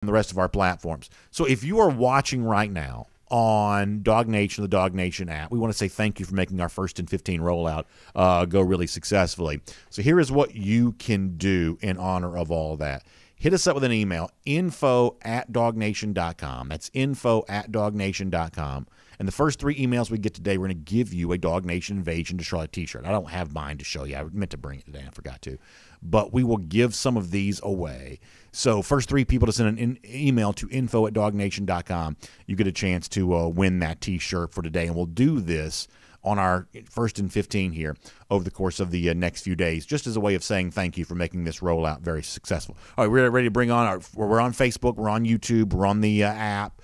the rest of our platforms. So if you are watching right now on DawgNation, the DawgNation app, we want to say thank you for making our 1st and 15 rollout go really successfully. So here is what you can do in honor of all that. Hit us up with an email, info@DawgNation.com. That's info@DawgNation.com. And the first 3 emails we get today, we're going to give you a DawgNation Invasion to Charlotte t-shirt. I don't have mine to show you. I meant to bring it today. I forgot to. But we will give some of these away. So first 3 people to send an email to info@DawgNation.com, you get a chance to win that t-shirt for today. And we'll do this on our 1st and 15 here over the course of the next few days, just as a way of saying thank you for making this rollout very successful. All right, we're ready to bring on we're on Facebook, we're on YouTube, we're on the app,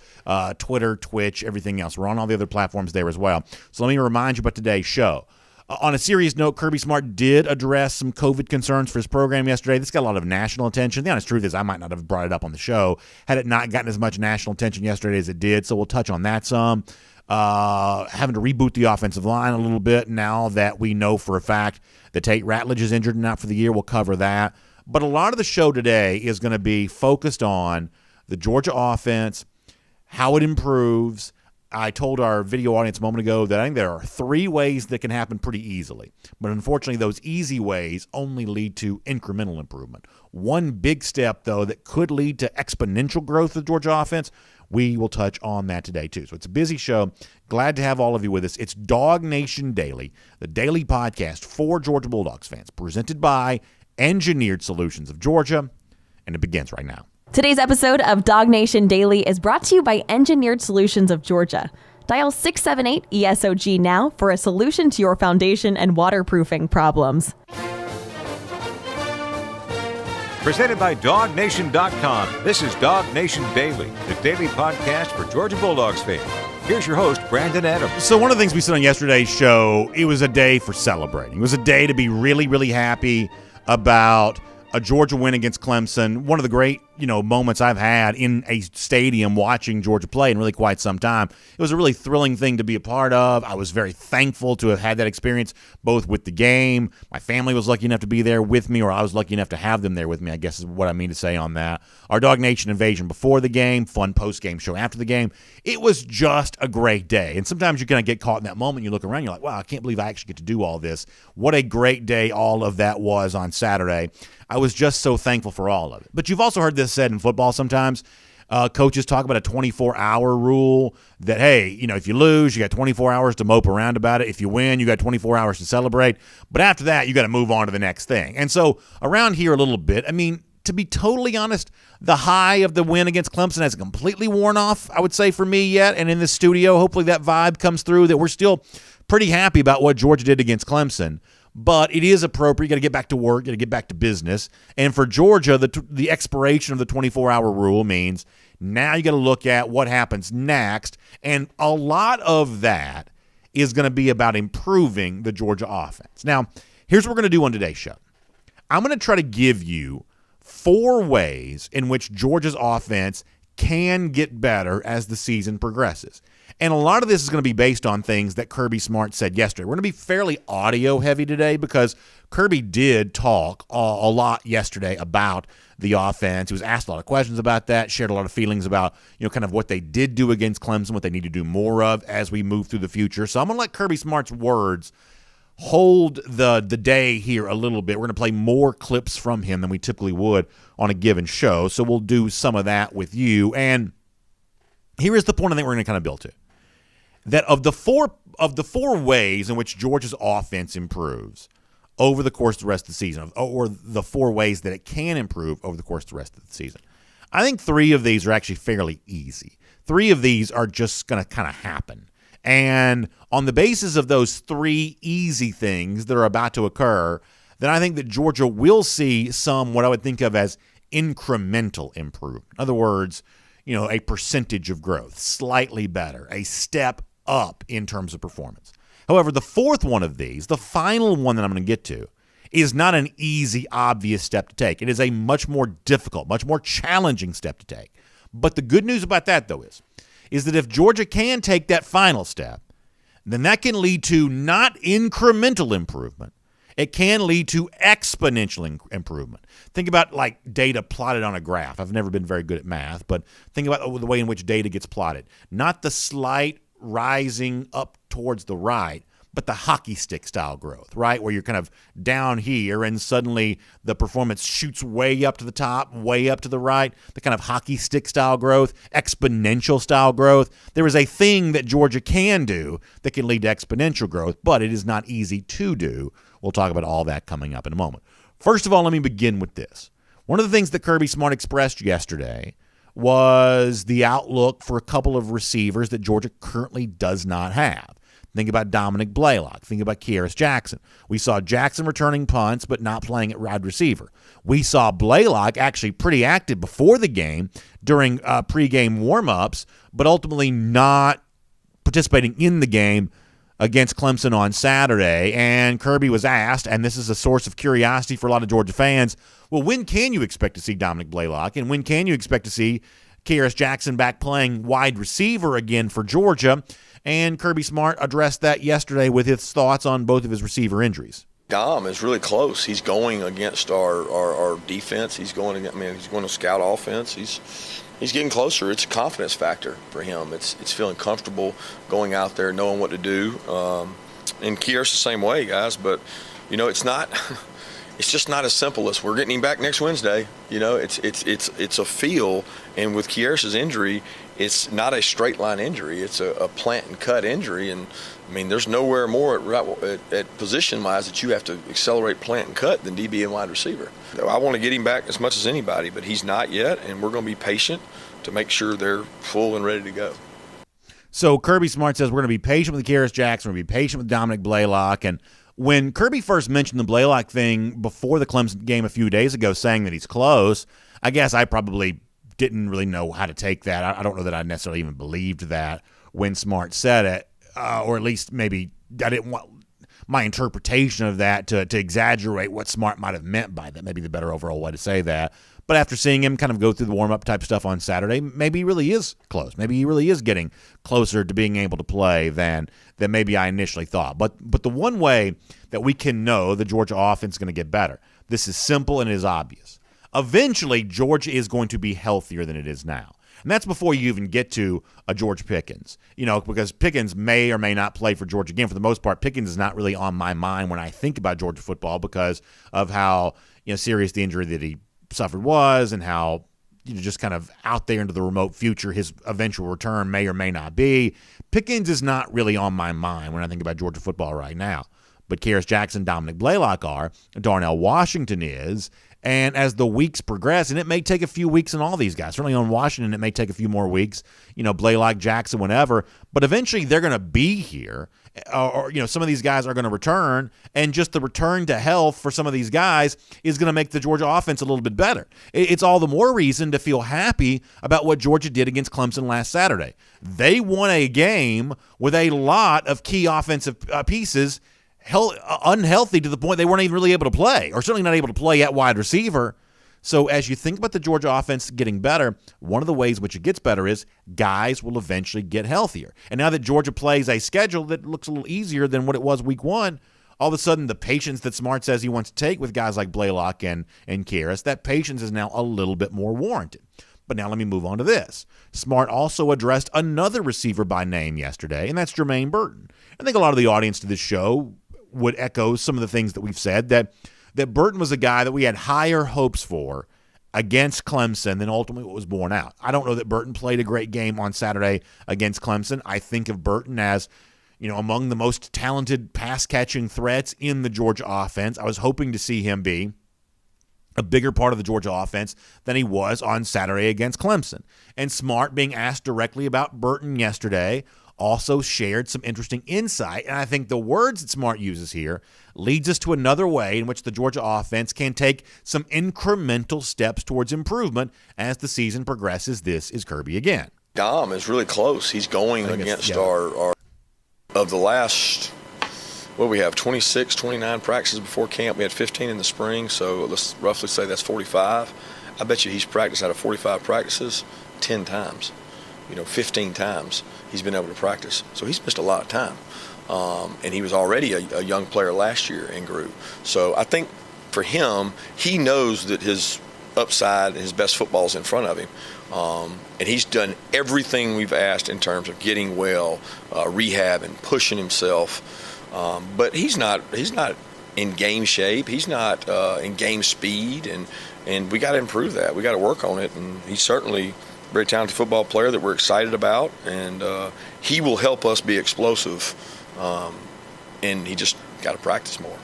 Twitter, Twitch, everything else. We're on all the other platforms there as well. So let me remind you about today's show. On a serious note, Kirby Smart did address some COVID concerns for his program yesterday. This got a lot of national attention. The honest truth is I might not have brought it up on the show had it not gotten as much national attention yesterday as it did, so we'll touch on that some. Having to reboot the offensive line a little bit now that we know for a fact that Tate Ratledge is injured and out for the year. We'll cover that. But a lot of the show today is going to be focused on the Georgia offense, how it improves. I told our video audience a moment ago that I think there are 3 ways that can happen pretty easily. But unfortunately, those easy ways only lead to incremental improvement. One big step, though, that could lead to exponential growth of the Georgia offense, we will touch on that today, too. So it's a busy show. Glad to have all of you with us. It's DawgNation Daily, the daily podcast for Georgia Bulldogs fans, presented by Engineered Solutions of Georgia, and it begins right now. Today's episode of DawgNation Daily is brought to you by Engineered Solutions of Georgia. Dial 678-ESOG now for a solution to your foundation and waterproofing problems. Presented by DawgNation.com. This is DawgNation Daily, the daily podcast for Georgia Bulldogs fans. Here's your host, Brandon Adams. So one of the things we said on yesterday's show, it was a day for celebrating. It was a day to be really, really happy about a Georgia win against Clemson. One of the great, moments I've had in a stadium watching Georgia play in really quite some time. It was a really thrilling thing to be a part of. I was very thankful to have had that experience both with the game. My family was lucky enough to be there with me, or I was lucky enough to have them there with me, I guess is what I mean to say on that. Our DawgNation Invasion before the game, fun post-game show after the game. It was just a great day. And sometimes you kind of get caught in that moment. You look around, you're like, wow, I can't believe I actually get to do all this. What a great day all of that was on Saturday. I was just so thankful for all of it. But you've also heard this said in football sometimes. Coaches talk about a 24-hour rule that, hey, if you lose, you got 24 hours to mope around about it. If you win, you got 24 hours to celebrate. But after that, you got to move on to the next thing. And so around here a little bit, to be totally honest, the high of the win against Clemson hasn't completely worn off, I would say, for me yet. And in the studio, hopefully that vibe comes through that we're still pretty happy about what Georgia did against Clemson. But it is appropriate. You got to get back to work. You got to get back to business. And for Georgia, the expiration of the 24-hour rule means now you got to look at what happens next. And a lot of that is going to be about improving the Georgia offense. Now, here's what we're going to do on today's show. I'm going to try to give you 4 ways in which Georgia's offense can get better as the season progresses. And a lot of this is going to be based on things that Kirby Smart said yesterday. We're going to be fairly audio heavy today because Kirby did talk a lot yesterday about the offense. He was asked a lot of questions about that, shared a lot of feelings about, kind of what they did do against Clemson, what they need to do more of as we move through the future. So I'm going to let Kirby Smart's words hold the day here a little bit. We're going to play more clips from him than we typically would on a given show. So we'll do some of that with you. And here is the point I think we're going to kind of build to. That of the four ways in which Georgia's offense improves over the course of the rest of the season, or the 4 ways that it can improve over the course of the rest of the season, I think 3 of these are actually fairly easy. 3 of these are just going to kind of happen. And on the basis of those 3 easy things that are about to occur, then I think that Georgia will see some what I would think of as incremental improvement. In other words, a percentage of growth, slightly better, a step up in terms of performance. However, the 4th one of these, the final one that I'm going to get to, is not an easy, obvious step to take. It is a much more difficult, much more challenging step to take. But the good news about that, though, is that if Georgia can take that final step, then that can lead to not incremental improvement. It can lead to exponential improvement. Think about like data plotted on a graph. I've never been very good at math, but think about the way in which data gets plotted. Not the slight rising up towards the right, but the hockey stick style growth, right? Where you're kind of down here and suddenly the performance shoots way up to the top, way up to the right, the kind of hockey stick style growth, exponential style growth. There is a thing that Georgia can do that can lead to exponential growth, but it is not easy to do. We'll talk about all that coming up in a moment. First of all, let me begin with this. One of the things that Kirby Smart expressed yesterday was the outlook for a couple of receivers that Georgia currently does not have. Think about Dominic Blaylock. Think about Kearis Jackson. We saw Jackson returning punts but not playing at wide receiver. We saw Blaylock actually pretty active before the game during pregame warmups, but ultimately not participating in the game against Clemson on Saturday. And Kirby was asked, and this is a source of curiosity for a lot of Georgia fans, well, when can you expect to see Dominic Blaylock, and when can you expect to see Kearis Jackson back playing wide receiver again for Georgia? And Kirby Smart addressed that yesterday with his thoughts on both of his receiver injuries. Dom is really close. He's going against our defense. He's going to scout offense. He's getting closer. It's a confidence factor for him. It's feeling comfortable going out there, knowing what to do. And Kearis the same way, guys. But it's not. It's just not as simple as we're getting him back next Wednesday. It's a feel. And with Kearis's injury, it's not a straight line injury. It's a plant and cut injury. And there's nowhere more at position wise that you have to accelerate plant and cut than DB and wide receiver. I want to get him back as much as anybody, but he's not yet. And we're going to be patient to make sure they're full and ready to go. So Kirby Smart says we're going to be patient with Kearis Jackson. We're going to be patient with Dominic Blaylock. And when Kirby first mentioned the Blaylock thing before the Clemson game a few days ago, saying that he's close, I guess I probably didn't really know how to take that. I don't know that I necessarily even believed that when Smart said it, or at least maybe I didn't want my interpretation of that to exaggerate what Smart might have meant by that. Maybe the better overall way to say that. But after seeing him kind of go through the warm-up type stuff on Saturday, maybe he really is close. Maybe he really is getting closer to being able to play than maybe I initially thought. But the one way that we can know the Georgia offense is going to get better, this is simple and it is obvious. Eventually, Georgia is going to be healthier than it is now. And that's before you even get to a George Pickens, because Pickens may or may not play for Georgia again. For the most part, Pickens is not really on my mind when I think about Georgia football because of how serious the injury that he suffered was and how just kind of out there into the remote future his eventual return may or may not be. Pickens is not really on my mind when I think about Georgia football right now. But Kearis Jackson, Dominic Blaylock are, Darnell Washington is, and as the weeks progress, and it may take a few weeks on all these guys, certainly on Washington it may take a few more weeks, Blaylock, Jackson, whenever, but eventually they're going to be here, or some of these guys are going to return, and just the return to health for some of these guys is going to make the Georgia offense a little bit better. It's all the more reason to feel happy about what Georgia did against Clemson last Saturday. They won a game with a lot of key offensive pieces unhealthy to the point they weren't even really able to play, or certainly not able to play at wide receiver. So as you think about the Georgia offense getting better, one of the ways which it gets better is guys will eventually get healthier. And now that Georgia plays a schedule that looks a little easier than what it was week one, all of a sudden the patience that Smart says he wants to take with guys like Blaylock and Kearis, that patience is now a little bit more warranted. But now let me move on to this. Smart also addressed another receiver by name yesterday, and that's Jermaine Burton. I think a lot of the audience to this show would echo some of the things that we've said, that Burton was a guy that we had higher hopes for against Clemson than ultimately what was borne out. I don't know that Burton played a great game on Saturday against Clemson. I think of Burton as, among the most talented pass-catching threats in the Georgia offense. I was hoping to see him be a bigger part of the Georgia offense than he was on Saturday against Clemson. And Smart, being asked directly about Burton yesterday, also shared some interesting insight, and I think the words that Smart uses here leads us to another way in which the Georgia offense can take some incremental steps towards improvement as the season progresses. This is Kirby again. Dom is really close. He's going against our of the last, we have 26, 29 practices before camp. We had 15 in the spring, so let's roughly say that's 45. I bet you he's practiced out of 45 practices 10 times. 15 times he's been able to practice. So he's missed a lot of time. And he was already a young player last year and grew. So I think for him, he knows that his upside and his best football is in front of him. And he's done everything we've asked in terms of getting well, rehab, and pushing himself. But he's not in game shape. He's not in game speed, and we got to improve that. We got to work on it. And he's certainly a very talented football player that we're excited about, and he will help us be explosive. And he just got to practice more.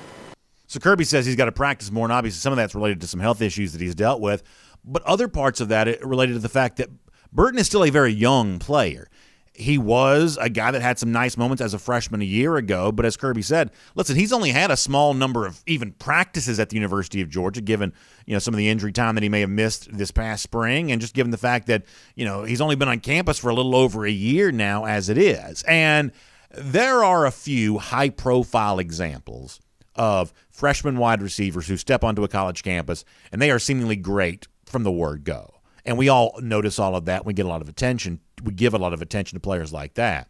So Kirby says he's got to practice more, and obviously some of that's related to some health issues that he's dealt with. But other parts of that are related to the fact that Burton is still a very young player. He was a guy that had some nice moments as a freshman a year ago, but as Kirby said, listen, he's only had a small number of even practices at the University of Georgia, given some of the injury time that he may have missed this past spring, and just given the fact that he's only been on campus for a little over a year now as it is. And there are a few high-profile examples of freshman wide receivers who step onto a college campus, and they are seemingly great from the word go. And we all notice all of that. We get a lot of attention. We give a lot of attention to players like that.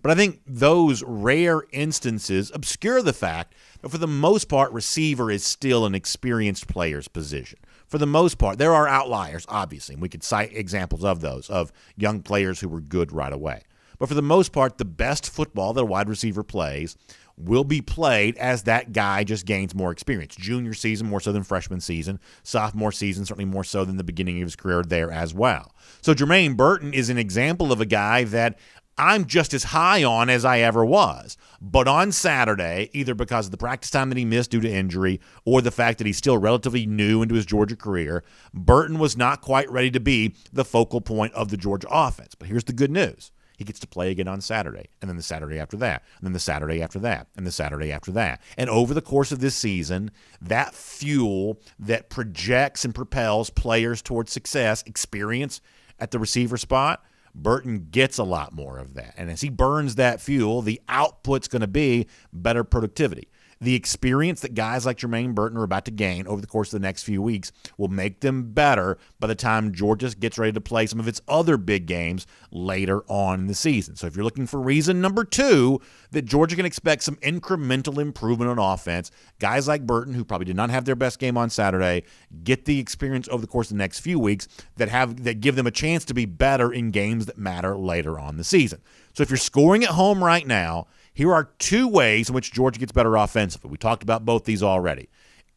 But I think those rare instances obscure the fact that for the most part, receiver is still an experienced player's position. For the most part, there are outliers, obviously, and we could cite examples of those, of young players who were good right away. But for the most part, the best football that a wide receiver plays will be played as that guy just gains more experience. Junior season more so than freshman season. Sophomore season certainly more so than the beginning of his career there as well. So Jermaine Burton is an example of a guy that I'm just as high on as I ever was. But on Saturday, either because of the practice time that he missed due to injury or the fact that he's still relatively new into his Georgia career, Burton was not quite ready to be the focal point of the Georgia offense. But here's the good news. He gets to play again on Saturday, and then the Saturday after that, and then the Saturday after that, and the Saturday after that. And over the course of this season, that fuel that projects and propels players towards success, experience at the receiver spot, Burton gets a lot more of that. And as he burns that fuel, the output's going to be better productivity. The experience that guys like Jermaine Burton are about to gain over the course of the next few weeks will make them better by the time Georgia gets ready to play some of its other big games later on in the season. So if you're looking for reason number 2 that Georgia can expect some incremental improvement on offense, guys like Burton, who probably did not have their best game on Saturday, get the experience over the course of the next few weeks that give them a chance to be better in games that matter later on in the season. So if you're scoring at home right now, here are 2 ways in which Georgia gets better offensively. We talked about both these already.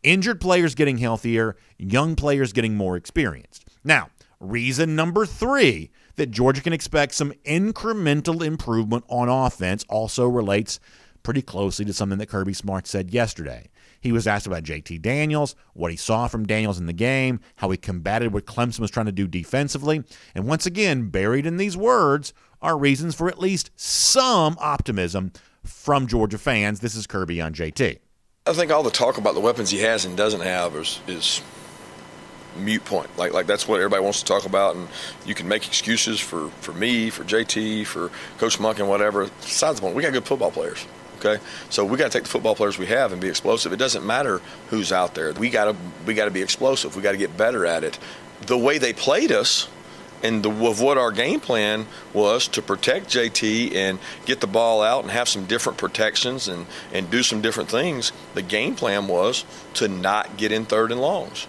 Injured players getting healthier, young players getting more experienced. Now, reason number 3 that Georgia can expect some incremental improvement on offense also relates pretty closely to something that Kirby Smart said yesterday. He was asked about JT Daniels, what he saw from Daniels in the game, how he combated what Clemson was trying to do defensively. And once again, buried in these words are reasons for at least some optimism from Georgia fans. This is Kirby on JT. I think all the talk about the weapons he has and doesn't have is mute point. Like that's what everybody wants to talk about, and you can make excuses for me, for JT, for Coach Monk and whatever. Besides the point, we got good football players. Okay, so we got to take the football players we have and be explosive. It doesn't matter who's out there. We got to be explosive. We got to get better at it. The way they played us, and of what our game plan was to protect JT and get the ball out and have some different protections and do some different things. The game plan was to not get in 3rd and longs.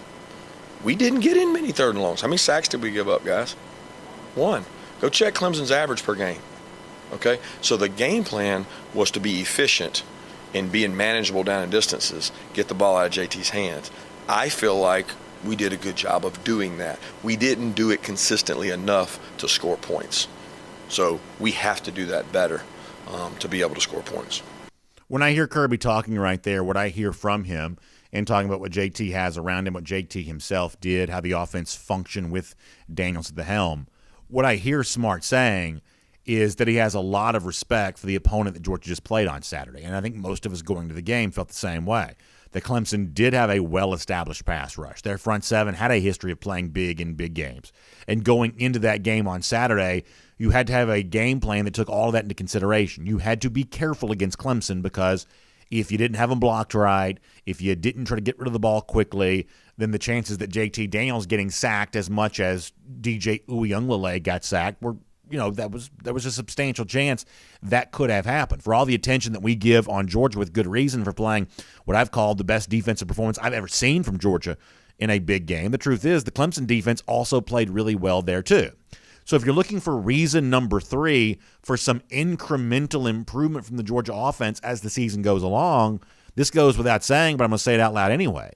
We didn't get in many 3rd and longs. How many sacks did we give up, guys? 1. Go check Clemson's average per game. Okay, so the game plan was to be efficient and being manageable down in distances, get the ball out of JT's hands. I feel like we did a good job of doing that. We didn't do it consistently enough to score points. So we have to do that better to be able to score points. When I hear Kirby talking right there, what I hear from him and talking about what JT has around him, what JT himself did, how the offense functioned with Daniels at the helm, what I hear Smart saying is that he has a lot of respect for the opponent that Georgia just played on Saturday. And I think most of us going to the game felt the same way. That Clemson did have a well-established pass rush. Their front 7 had a history of playing big in big games. And going into that game on Saturday, you had to have a game plan that took all of that into consideration. You had to be careful against Clemson because if you didn't have them blocked right, if you didn't try to get rid of the ball quickly, then the chances that JT Daniels getting sacked as much as DJ Uiagalelei got sacked were there was a substantial chance that could have happened. For all the attention that we give on Georgia, with good reason, for playing what I've called the best defensive performance I've ever seen from Georgia in a big game, the truth is the Clemson defense also played really well there too. So if you're looking for reason number 3 for some incremental improvement from the Georgia offense as the season goes along, this goes without saying, but I'm going to say it out loud anyway.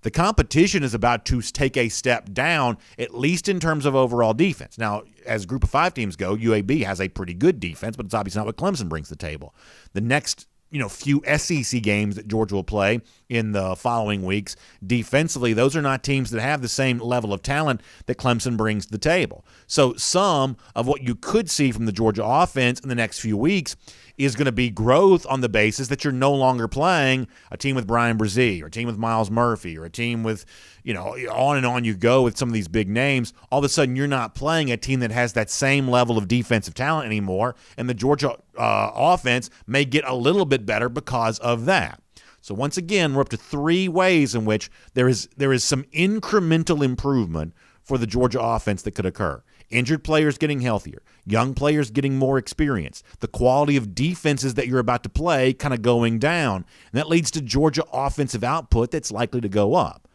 The competition is about to take a step down, at least in terms of overall defense. Now, as Group of 5 teams go, UAB has a pretty good defense, but it's obviously not what Clemson brings to the table. The next few SEC games that Georgia will play in the following weeks, defensively, those are not teams that have the same level of talent that Clemson brings to the table. So some of what you could see from the Georgia offense in the next few weeks is going to be growth on the basis that you're no longer playing a team with Brian Brzee or a team with Miles Murphy or a team with, on and on you go with some of these big names. All of a sudden, you're not playing a team that has that same level of defensive talent anymore, and the Georgia offense may get a little bit better because of that. So once again, we're up to 3 ways in which there is some incremental improvement for the Georgia offense that could occur. Injured players getting healthier, young players getting more experience, the quality of defenses that you're about to play kind of going down, and that leads to Georgia offensive output that's likely to go up.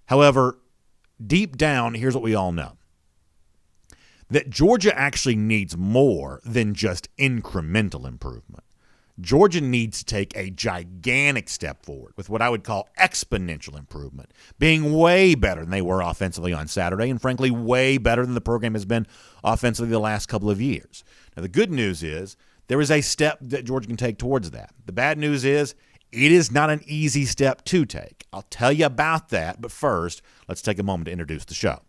However, deep down, here's what we all know. That Georgia actually needs more than just incremental improvement. Georgia needs to take a gigantic step forward with what I would call exponential improvement, being way better than they were offensively on Saturday, and frankly, way better than the program has been offensively the last couple of years. Now, the good news is there is a step that Georgia can take towards that. The bad news is it is not an easy step to take. I'll tell you about that, but first, let's take a moment to introduce the show.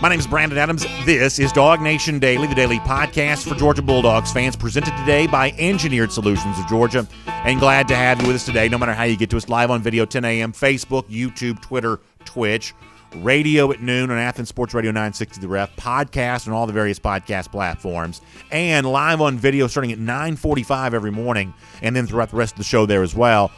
My name is Brandon Adams. This is DawgNation Daily, the daily podcast for Georgia Bulldogs fans, presented today by Engineered Solutions of Georgia. And glad to have you with us today, no matter how you get to us, live on video, 10 a.m., Facebook, YouTube, Twitter, Twitch, radio at noon on Athens Sports Radio 960 The Ref, podcast on all the various podcast platforms, and live on video starting at 9:45 every morning, and then throughout the rest of the show there as well.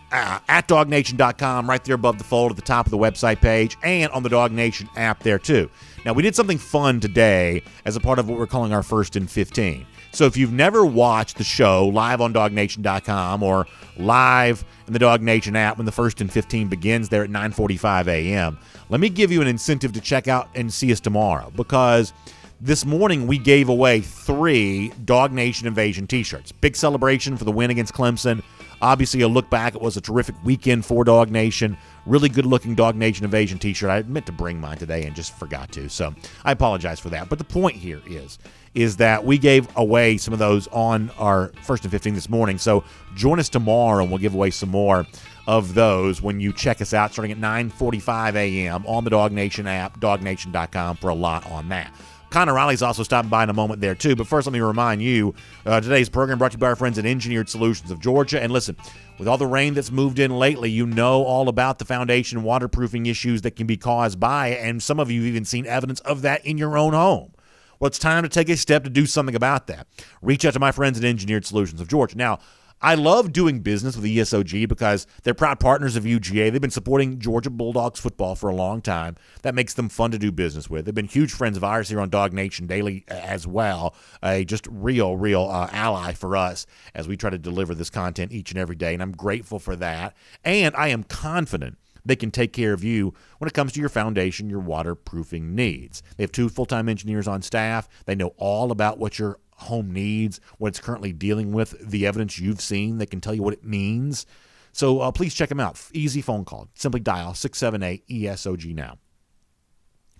At DawgNation.com, right there above the fold at the top of the website page, and on the DawgNation app there too. Now, we did something fun today as a part of what we're calling our First and 15. So if you've never watched the show live on DawgNation.com or live in the DawgNation app when the First and 15 begins there at 9:45 a.m., let me give you an incentive to check out and see us tomorrow, because this morning we gave away 3 DawgNation Invasion t-shirts. Big celebration for the win against Clemson. Obviously, a look back. It was a terrific weekend for DawgNation. Really good-looking DawgNation Invasion t-shirt. I meant to bring mine today and just forgot to, so I apologize for that. But the point here is that we gave away some of those on our First and 15 this morning. So join us tomorrow, and we'll give away some more of those when you check us out starting at 9:45 a.m. on the DawgNation app, DawgNation.com, for a lot on that. Connor Riley's also stopping by in a moment there, too. But first, let me remind you, today's program brought to you by our friends at Engineered Solutions of Georgia. And listen, with all the rain that's moved in lately, you know all about the foundation waterproofing issues that can be caused by it, and some of you have even seen evidence of that in your own home. Well, it's time to take a step to do something about that. Reach out to my friends at Engineered Solutions of Georgia. Now, I love doing business with ESOG because they're proud partners of UGA. They've been supporting Georgia Bulldogs football for a long time. That makes them fun to do business with. They've been huge friends of ours here on DawgNation Daily as well. A just real ally for us as we try to deliver this content each and every day, and I'm grateful for that. And I am confident they can take care of you when it comes to your foundation, your waterproofing needs. They have 2 full-time engineers on staff. They know all about what your home needs, what it's currently dealing with, the evidence you've seen. They can tell you what it means. So please check them out. Easy phone call. Simply dial 678-ESOG now.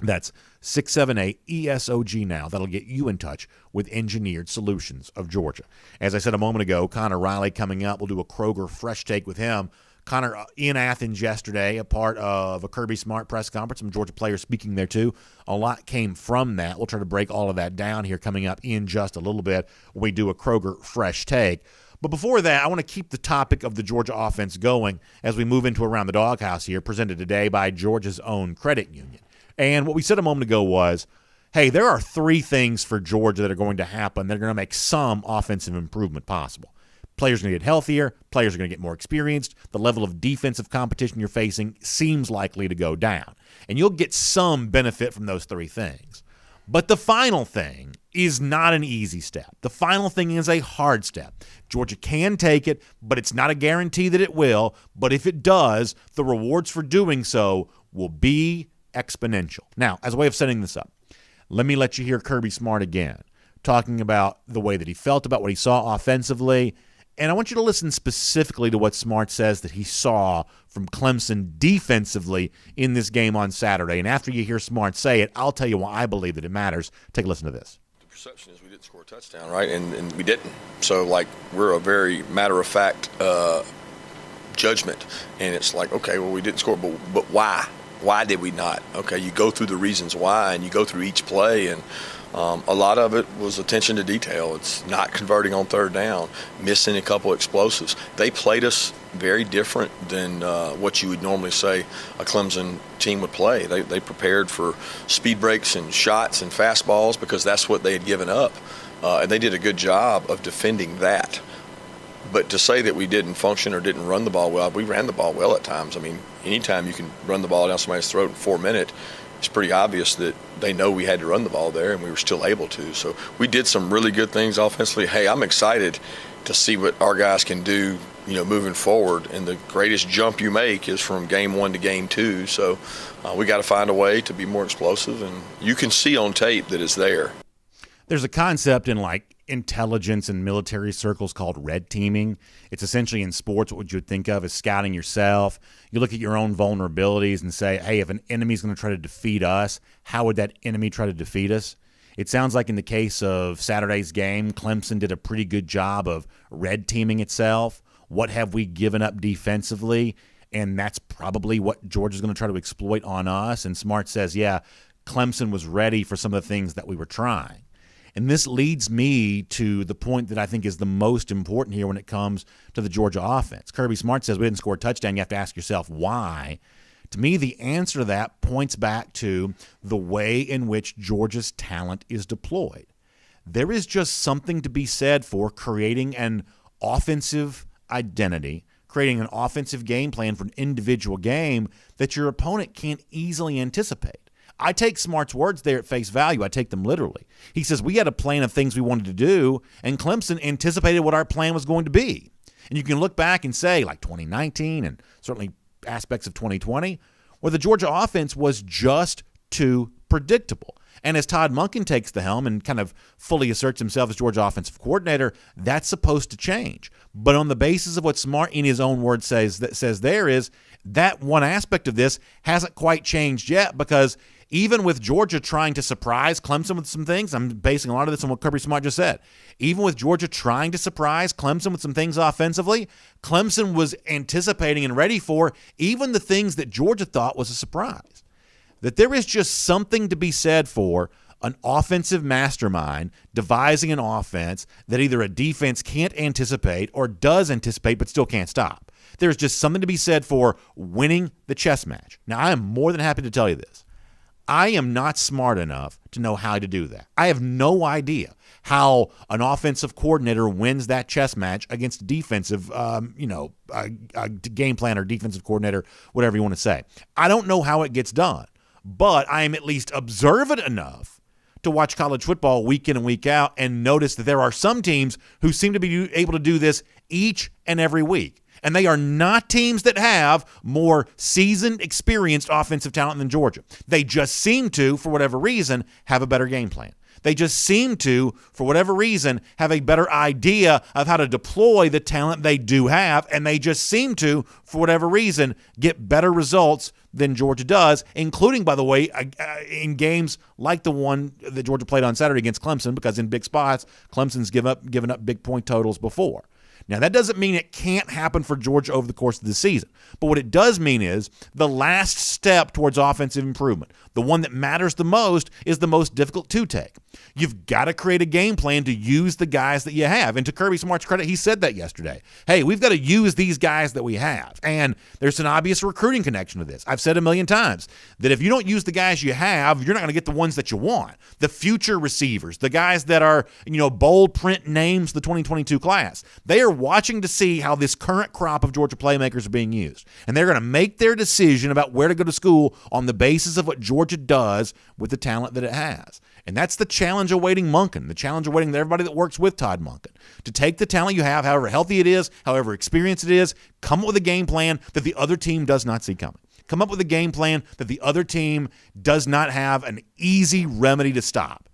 That's 678-ESOG now. That'll get you in touch with Engineered Solutions of Georgia. As I said a moment ago, Connor Riley coming up. We'll do a Kroger Fresh Take with him. Connor in Athens yesterday, a part of a Kirby Smart press conference, some Georgia players speaking there too. A lot came from that. We'll try to break all of that down here coming up in just a little bit when we do a Kroger Fresh Take. But before that, I want to keep the topic of the Georgia offense going as we move into Around the Doghouse here, presented today by Georgia's own credit union. And what we said a moment ago was, hey, there are 3 things for Georgia that are going to happen that are going to make some offensive improvement possible. Players are going to get healthier. Players are going to get more experienced. The level of defensive competition you're facing seems likely to go down. And you'll get some benefit from those 3 things. But the final thing is not an easy step. The final thing is a hard step. Georgia can take it, but it's not a guarantee that it will. But if it does, the rewards for doing so will be exponential. Now, as a way of setting this up, let you hear Kirby Smart again, talking about the way that he felt about what he saw offensively. And I want you to listen specifically to what Smart says that he saw from Clemson defensively in this game on Saturday. And after you hear Smart say it, I'll tell you why I believe that it matters. Take a listen to this. The perception is we didn't score a touchdown, right? And we didn't. So, we're a very matter-of-fact judgment. And it's like, okay, well, we didn't score, but why? Why did we not? Okay, you go through the reasons why, and you go through each play, and a lot of it was attention to detail. It's not converting on third down, missing a couple explosives. They played us very different than what you would normally say a Clemson team would play. They prepared for speed breaks and shots and fastballs because that's what they had given up, and they did a good job of defending that. But to say that we didn't function or didn't run the ball well, we ran the ball well at times. I mean, anytime you can run the ball down somebody's throat in 4 minutes, it's pretty obvious that they know we had to run the ball there, and we were still able to. So we did some really good things offensively. Hey, I'm excited to see what our guys can do, moving forward. And the greatest jump you make is from game 1 to game 2. So we got to find a way to be more explosive, and you can see on tape that it's there. There's a concept in intelligence and military circles called red teaming. It's essentially in sports what you would think of as scouting yourself. You look at your own vulnerabilities and say, hey, if an enemy's going to try to defeat us, how would that enemy try to defeat us? It sounds like in the case of Saturday's game, Clemson did a pretty good job of red teaming itself. What have we given up defensively? And that's probably what Georgia's going to try to exploit on us. And Smart says, yeah, Clemson was ready for some of the things that we were trying. And this leads me to the point that I think is the most important here when it comes to the Georgia offense. Kirby Smart says we didn't score a touchdown. You have to ask yourself why. To me, the answer to that points back to the way in which Georgia's talent is deployed. There is just something to be said for creating an offensive identity, creating an offensive game plan for an individual game that your opponent can't easily anticipate. I take Smart's words there at face value. I take them literally. He says we had a plan of things we wanted to do, and Clemson anticipated what our plan was going to be. And you can look back and say, 2019 and certainly aspects of 2020, where the Georgia offense was just too predictable. And as Todd Monken takes the helm and kind of fully asserts himself as Georgia offensive coordinator, that's supposed to change. But on the basis of what Smart in his own words says there is that one aspect of this hasn't quite changed yet, because even with Georgia trying to surprise Clemson with some things, I'm basing a lot of this on what Kirby Smart just said. Even with Georgia trying to surprise Clemson with some things offensively, Clemson was anticipating and ready for even the things that Georgia thought was a surprise. That there is just something to be said for an offensive mastermind devising an offense that either a defense can't anticipate or does anticipate but still can't stop. There's just something to be said for winning the chess match. Now, I am more than happy to tell you this. I am not smart enough to know how to do that. I have no idea how an offensive coordinator wins that chess match against a defensive, game plan or defensive coordinator, whatever you want to say. I don't know how it gets done, but I am at least observant enough to watch college football week in and week out and notice that there are some teams who seem to be able to do this each and every week. And they are not teams that have more seasoned, experienced offensive talent than Georgia. They just seem to, for whatever reason, have a better game plan. They just seem to, for whatever reason, have a better idea of how to deploy the talent they do have, and they just seem to, for whatever reason, get better results than Georgia does, including, by the way, in games like the one that Georgia played on Saturday against Clemson, because in big spots, Clemson's given up big point totals before. Now, that doesn't mean it can't happen for Georgia over the course of the season. But what it does mean is the last step towards offensive improvement, the one that matters the most, is the most difficult to take. You've got to create a game plan to use the guys that you have. And to Kirby Smart's credit, he said that yesterday. Hey, we've got to use these guys that we have. And there's an obvious recruiting connection to this. I've said a million times that if you don't use the guys you have, you're not going to get the ones that you want. The future receivers, the guys that are, bold print names, the 2022 class. They are watching to see how this current crop of Georgia playmakers are being used. And they're going to make their decision about where to go to school on the basis of what Georgia does with the talent that it has. And that's the challenge awaiting Monken, the challenge awaiting everybody that works with Todd Monken, to take the talent you have, however healthy it is, however experienced it is, come up with a game plan that the other team does not see coming. Come up with a game plan that the other team does not have an easy remedy to stop.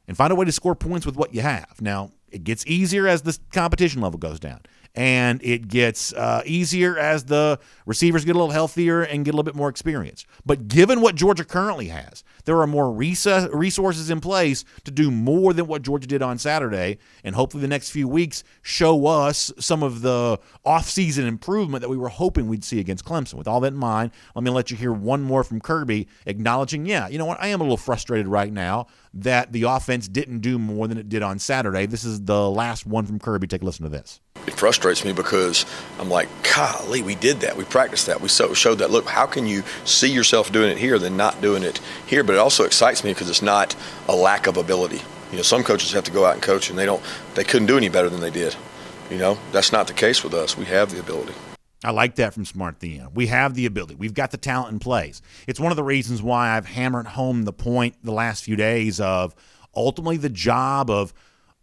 And find a way to score points with what you have. Now, it gets easier as the competition level goes down. And it gets easier as the receivers get a little healthier and get a little bit more experience. But given what Georgia currently has, there are more resources in place to do more than what Georgia did on Saturday. And hopefully the next few weeks show us some of the offseason improvement that we were hoping we'd see against Clemson. With all that in mind, let me let you hear one more from Kirby acknowledging, you know what, I am a little frustrated right now that the offense didn't do more than it did on Saturday. This is the last one from Kirby. Take a listen to this. It frustrates me because I'm like, golly, we did that. We practiced that. We showed that. Look, how can you see yourself doing it here than not doing it here? But it also excites me because it's not a lack of ability. You know, some coaches have to go out and coach, and they couldn't do any better than they did. You know, that's not the case with us. We have the ability. I like that from Smart Theo. We have the ability. We've got the talent in place. It's one of the reasons why I've hammered home the point the last few days of ultimately the job of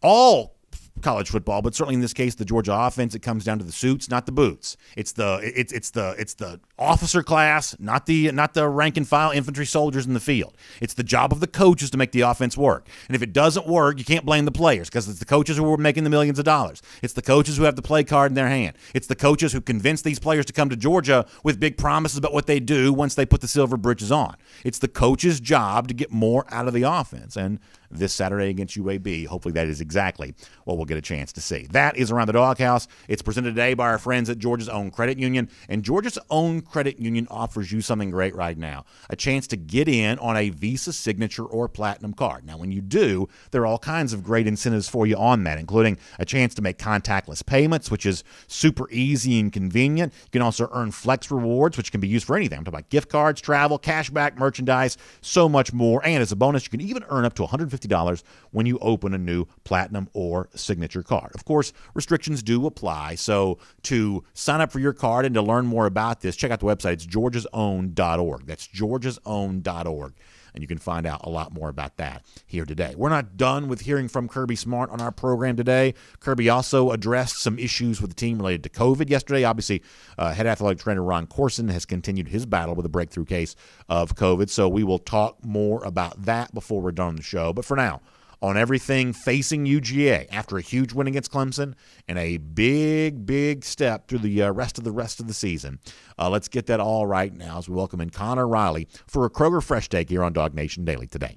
all college football, but certainly in this case, the Georgia offense, it comes down to the suits, not the boots. It's the officer class, not the rank and file infantry soldiers in the field. It's the job of the coaches to make the offense work. And if it doesn't work, you can't blame the players because it's the coaches who are making the millions of dollars. It's the coaches who have the play card in their hand. It's the coaches who convince these players to come to Georgia with big promises about what they do once they put the silver britches on. It's the coach's job to get more out of the offense. And this Saturday against UAB, hopefully that is exactly what we'll get a chance to see. That is Around the Doghouse. It's presented today by our friends at Georgia's Own Credit Union. And Georgia's Own Credit Union offers you something great right now, a chance to get in on a Visa Signature or Platinum card. Now, when you do, there are all kinds of great incentives for you on that, including a chance to make contactless payments, which is super easy and convenient. You can also earn Flex Rewards, which can be used for anything. I'm talking about gift cards, travel, cashback, merchandise, so much more. And as a bonus, you can even earn up to $150 when you open a new Platinum or Signature card. Of course, restrictions do apply, so to sign up for your card and to learn more about this, check out the website. It's georgiasown.org. That's georgiasown.org. And you can find out a lot more about that here today. We're not done with hearing from Kirby Smart on our program today. Kirby also addressed some issues with the team related to COVID yesterday. Obviously, head athletic trainer Ron Corson has continued his battle with a breakthrough case of COVID, so we will talk more about that before we're done with the show. But for now, on everything facing UGA after a huge win against Clemson and a big step through the rest of the season. Let's get that all right now as we welcome in Connor Riley for a Kroger Fresh Take here on DawgNation Daily today.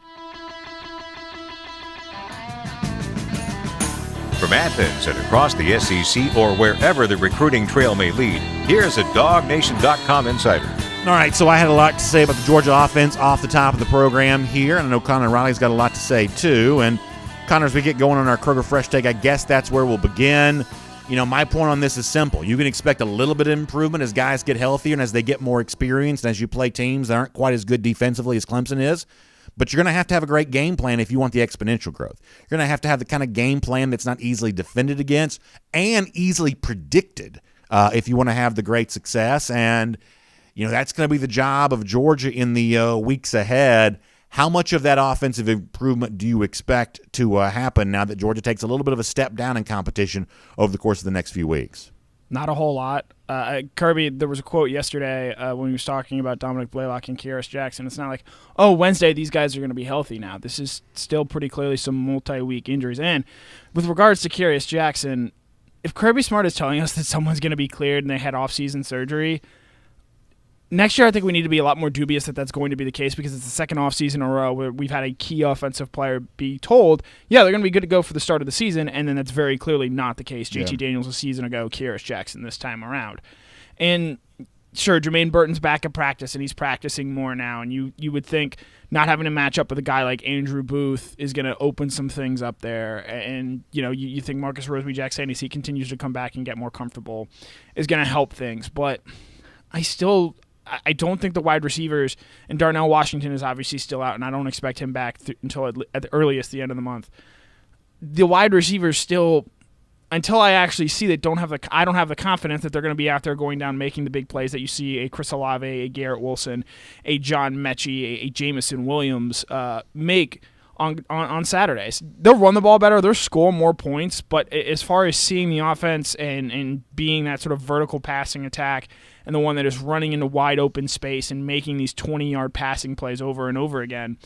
From Athens and across the SEC or wherever the recruiting trail may lead, here's a DawgNation.com insider. All right, so I had a lot to say about the Georgia offense off the top of the program here, and I know Connor Riley's got a lot to say too. And Connor, as we get going on our Kroger Fresh Take, I guess that's where we'll begin. You know, my point on this is simple. You can expect a little bit of improvement as guys get healthier and as they get more experience and as you play teams that aren't quite as good defensively as Clemson is. But you're going to have a great game plan if you want the exponential growth. You're going to have the kind of game plan that's not easily defended against and easily predicted if you want to have the great success. And you know, that's going to be the job of Georgia in the weeks ahead. How much of that offensive improvement do you expect to happen now that Georgia takes a little bit of a step down in competition over the course of the next few weeks? Not a whole lot. Kirby, there was a quote yesterday when he was talking about Dominic Blaylock and Kearis Jackson. It's not like, oh, Wednesday these guys are going to be healthy now. This is still pretty clearly some multi-week injuries. And with regards to Kearis Jackson, if Kirby Smart is telling us that someone's going to be cleared and they had off-season surgery, next year, I think we need to be a lot more dubious that that's going to be the case because it's the second offseason in a row where we've had a key offensive player be told, yeah, they're going to be good to go for the start of the season, and then that's very clearly not the case. JT Daniels a season ago, Kearis Jackson this time around. And sure, Jermaine Burton's back at practice, and he's practicing more now, and you would think not having to match up with a guy like Andrew Booth is going to open some things up there. And, you know, you think Marcus Rosemy-Jackson, as he continues to come back and get more comfortable, is going to help things. But I don't think the wide receivers, and Darnell Washington is obviously still out, and I don't expect him back until at the earliest the end of the month. The wide receivers still, until I actually see that, I don't have the confidence that they're going to be out there going down making the big plays that you see a Chris Olave, a Garrett Wilson, a John Mechie, a Jamison Williams make on Saturdays. They'll run the ball better, they'll score more points, but as far as seeing the offense and being that sort of vertical passing attack and the one that is running into wide open space and making these 20-yard passing plays over and over again,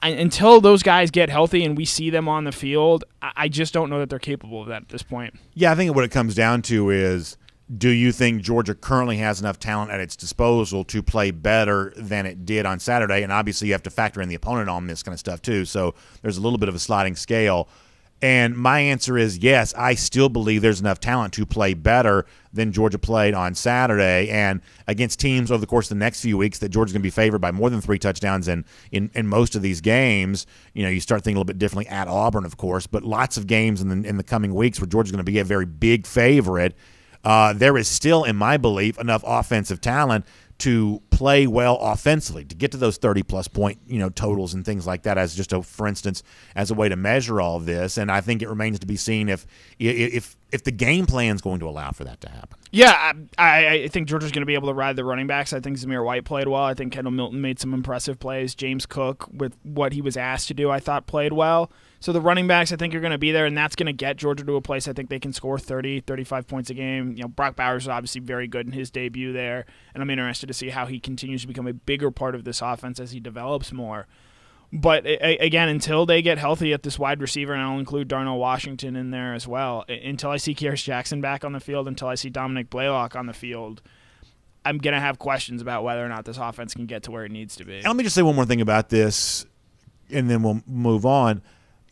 until those guys get healthy and we see them on the field, I just don't know that they're capable of that at this point. Yeah, I think what it comes down to is, do you think Georgia currently has enough talent at its disposal to play better than it did on Saturday? And obviously you have to factor in the opponent on this kind of stuff too, so there's a little bit of a sliding scale. And my answer is yes, I still believe there's enough talent to play better than Georgia played on Saturday. And against teams over the course of the next few weeks that Georgia's going to be favored by more than 3 touchdowns in most of these games, you start thinking a little bit differently at Auburn, of course, but lots of games in the coming weeks where Georgia's going to be a very big favorite. There is still, in my belief, enough offensive talent to play well offensively, to get to those 30-plus point totals and things like that, as just for instance, as a way to measure all of this. And I think it remains to be seen if the game plan is going to allow for that to happen. Yeah, I think Georgia's going to be able to ride the running backs. I think Zamir White played well. I think Kendall Milton made some impressive plays. James Cook, with what he was asked to do, I thought played well. So the running backs, I think, are going to be there, and that's going to get Georgia to a place I think they can score 30, 35 points a game. Brock Bowers is obviously very good in his debut there, and I'm interested to see how he continues to become a bigger part of this offense as he develops more. But again, until they get healthy at this wide receiver, and I'll include Darnell Washington in there as well, until I see Kearis Jackson back on the field, until I see Dominic Blaylock on the field, I'm going to have questions about whether or not this offense can get to where it needs to be. And let me just say one more thing about this, and then we'll move on.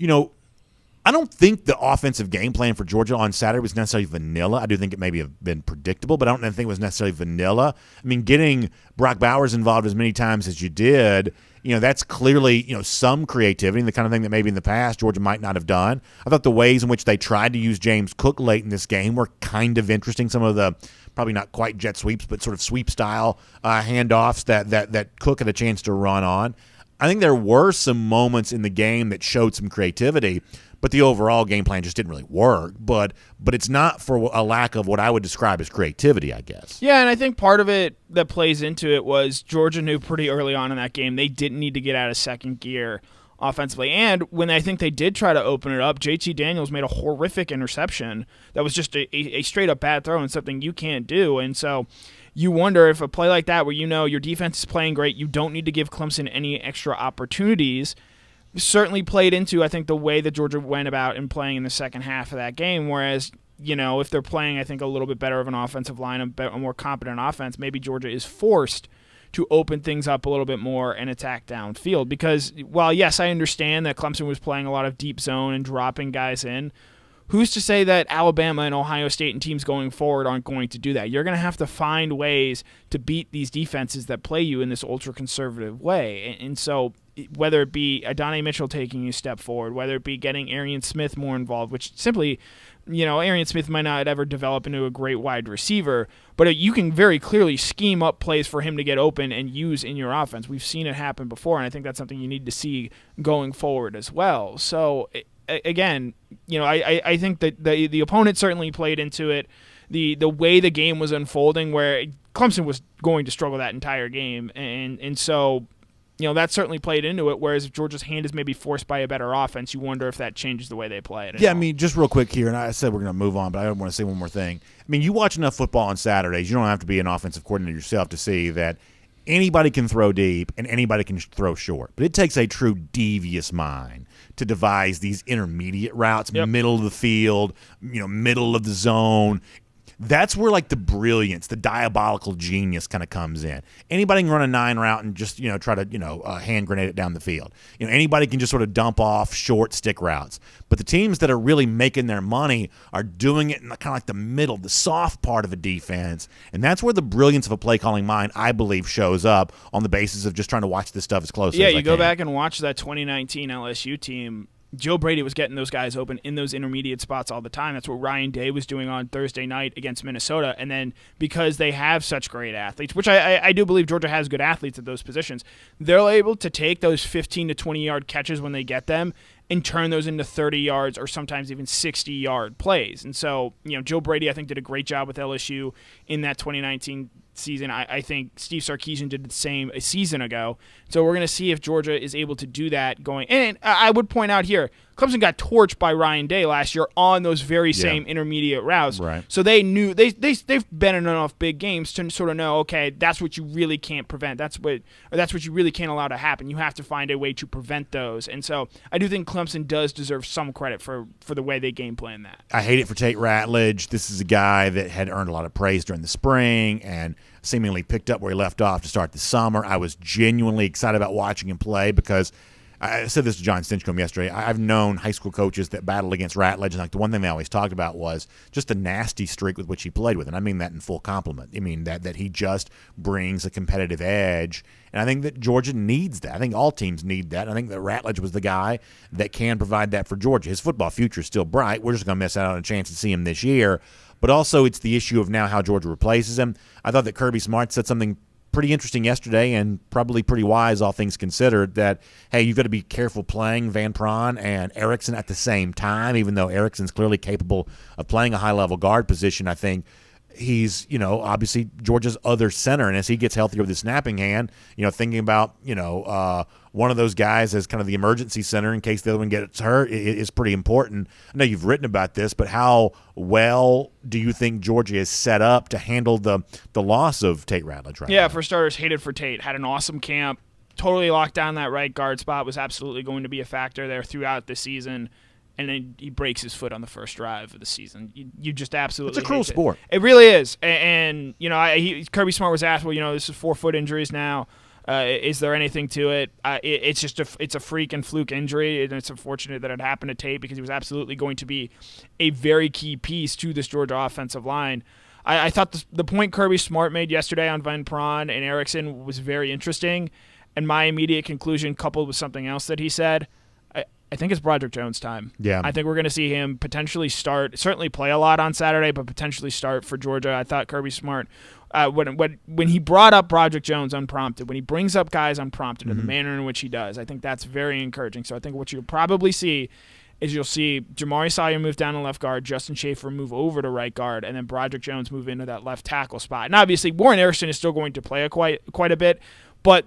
I don't think the offensive game plan for Georgia on Saturday was necessarily vanilla. I do think it maybe have been predictable, but I don't think it was necessarily vanilla. I mean, getting Brock Bowers involved as many times as you did, that's clearly, some creativity, the kind of thing that maybe in the past Georgia might not have done. I thought the ways in which they tried to use James Cook late in this game were kind of interesting. Some of the probably not quite jet sweeps, but sort of sweep-style handoffs that Cook had a chance to run on. I think there were some moments in the game that showed some creativity, but the overall game plan just didn't really work. But it's not for a lack of what I would describe as creativity, I guess. Yeah, and I think part of it that plays into it was Georgia knew pretty early on in that game they didn't need to get out of second gear offensively. And when I think they did try to open it up, JT Daniels made a horrific interception that was just a straight-up bad throw and something you can't do. And so you wonder if a play like that where your defense is playing great, you don't need to give Clemson any extra opportunities, certainly played into, I think, the way that Georgia went about in playing in the second half of that game, whereas, if they're playing, I think, a little bit better of an offensive line, a more competent offense, maybe Georgia is forced to open things up a little bit more and attack downfield. Because while, yes, I understand that Clemson was playing a lot of deep zone and dropping guys in, who's to say that Alabama and Ohio State and teams going forward aren't going to do that? You're going to have to find ways to beat these defenses that play you in this ultra-conservative way. And so whether it be Adonai Mitchell taking a step forward, whether it be getting Arian Smith more involved, which simply, Arian Smith might not ever develop into a great wide receiver, but you can very clearly scheme up plays for him to get open and use in your offense. We've seen it happen before, and I think that's something you need to see going forward as well. So again, I think that the opponent certainly played into it. The way the game was unfolding, where Clemson was going to struggle that entire game, and so that certainly played into it. Whereas if Georgia's hand is maybe forced by a better offense, you wonder if that changes the way they play it. Yeah, I mean, just real quick here, and I said we're going to move on, but I want to say one more thing. I mean, you watch enough football on Saturdays, you don't have to be an offensive coordinator yourself to see that anybody can throw deep and anybody can throw short. But it takes a true devious mind to devise these intermediate routes, middle of the field, middle of the zone. That's where the brilliance, the diabolical genius kind of comes in. Anybody can run a 9 route and just try to hand grenade it down the field. Anybody can just sort of dump off short stick routes. But the teams that are really making their money are doing it in kind of the middle, the soft part of a defense, and that's where the brilliance of a play calling mind, I believe, shows up on the basis of just trying to watch this stuff as closely as I can. Yeah, you go back and watch that 2019 LSU team. Joe Brady was getting those guys open in those intermediate spots all the time. That's what Ryan Day was doing on Thursday night against Minnesota. And then because they have such great athletes, which I do believe Georgia has good athletes at those positions, they're able to take those 15 to 20-yard catches when they get them and turn those into 30 yards or sometimes even 60-yard plays. And so, Joe Brady, I think, did a great job with LSU in that 2019 season. I think Steve Sarkisian did the same a season ago. So we're going to see if Georgia is able to do that going. And I would point out here, Clemson got torched by Ryan Day last year on those very same intermediate routes. Right. So they knew they've been in enough big games to sort of know, okay, that's what you really can't prevent. That's what you really can't allow to happen. You have to find a way to prevent those. And so I do think Clemson does deserve some credit for the way they game plan that. I hate it for Tate Ratledge. This is a guy that had earned a lot of praise during the spring and seemingly picked up where he left off to start the summer. I was genuinely excited about watching him play because I said this to John Stinchcomb yesterday. I've known high school coaches that battled against Ratledge, and like the one thing they always talked about was just the nasty streak with which he played with, and I mean that in full compliment. I mean that he just brings a competitive edge, and I think that Georgia needs that. I think all teams need that. I think that Ratledge was the guy that can provide that for Georgia. His football future is still bright. We're just going to miss out on a chance to see him this year. But also it's the issue of now how Georgia replaces him. I thought that Kirby Smart said something pretty interesting yesterday and probably pretty wise, all things considered, that, hey, you've got to be careful playing Van Pran and Erickson at the same time, even though Erickson's clearly capable of playing a high-level guard position. I think he's, obviously Georgia's other center, and as he gets healthier with his snapping hand, thinking about, one of those guys as kind of the emergency center in case the other one gets hurt is pretty important. I know you've written about this, but how well do you think Georgia is set up to handle the loss of Tate Ratledge right now? Yeah, for starters, hated for Tate. Had an awesome camp. Totally locked down that right guard spot. Was absolutely going to be a factor there throughout the season. And then he breaks his foot on the first drive of the season. You just absolutely It's a cruel sport. It really is. And Kirby Smart was asked, well, this is 4 foot injuries now. Is there anything to it? It's just it's a freak and fluke injury, and it's unfortunate that it happened to Tate because he was absolutely going to be a very key piece to this Georgia offensive line. I thought the point Kirby Smart made yesterday on Van Pran and Erickson was very interesting, and my immediate conclusion, coupled with something else that he said, I think it's Broderick Jones' time. Yeah. I think we're going to see him potentially start, certainly play a lot on Saturday, but potentially start for Georgia. I thought Kirby Smart, when he brought up Broderick Jones unprompted, when he brings up guys unprompted in the manner in which he does, I think that's very encouraging. So I think what you'll probably see is you'll see Jamari Sawyer move down to left guard, Justin Schaefer move over to right guard, and then Broderick Jones move into that left tackle spot. And obviously Warren Erickson is still going to play quite a bit, but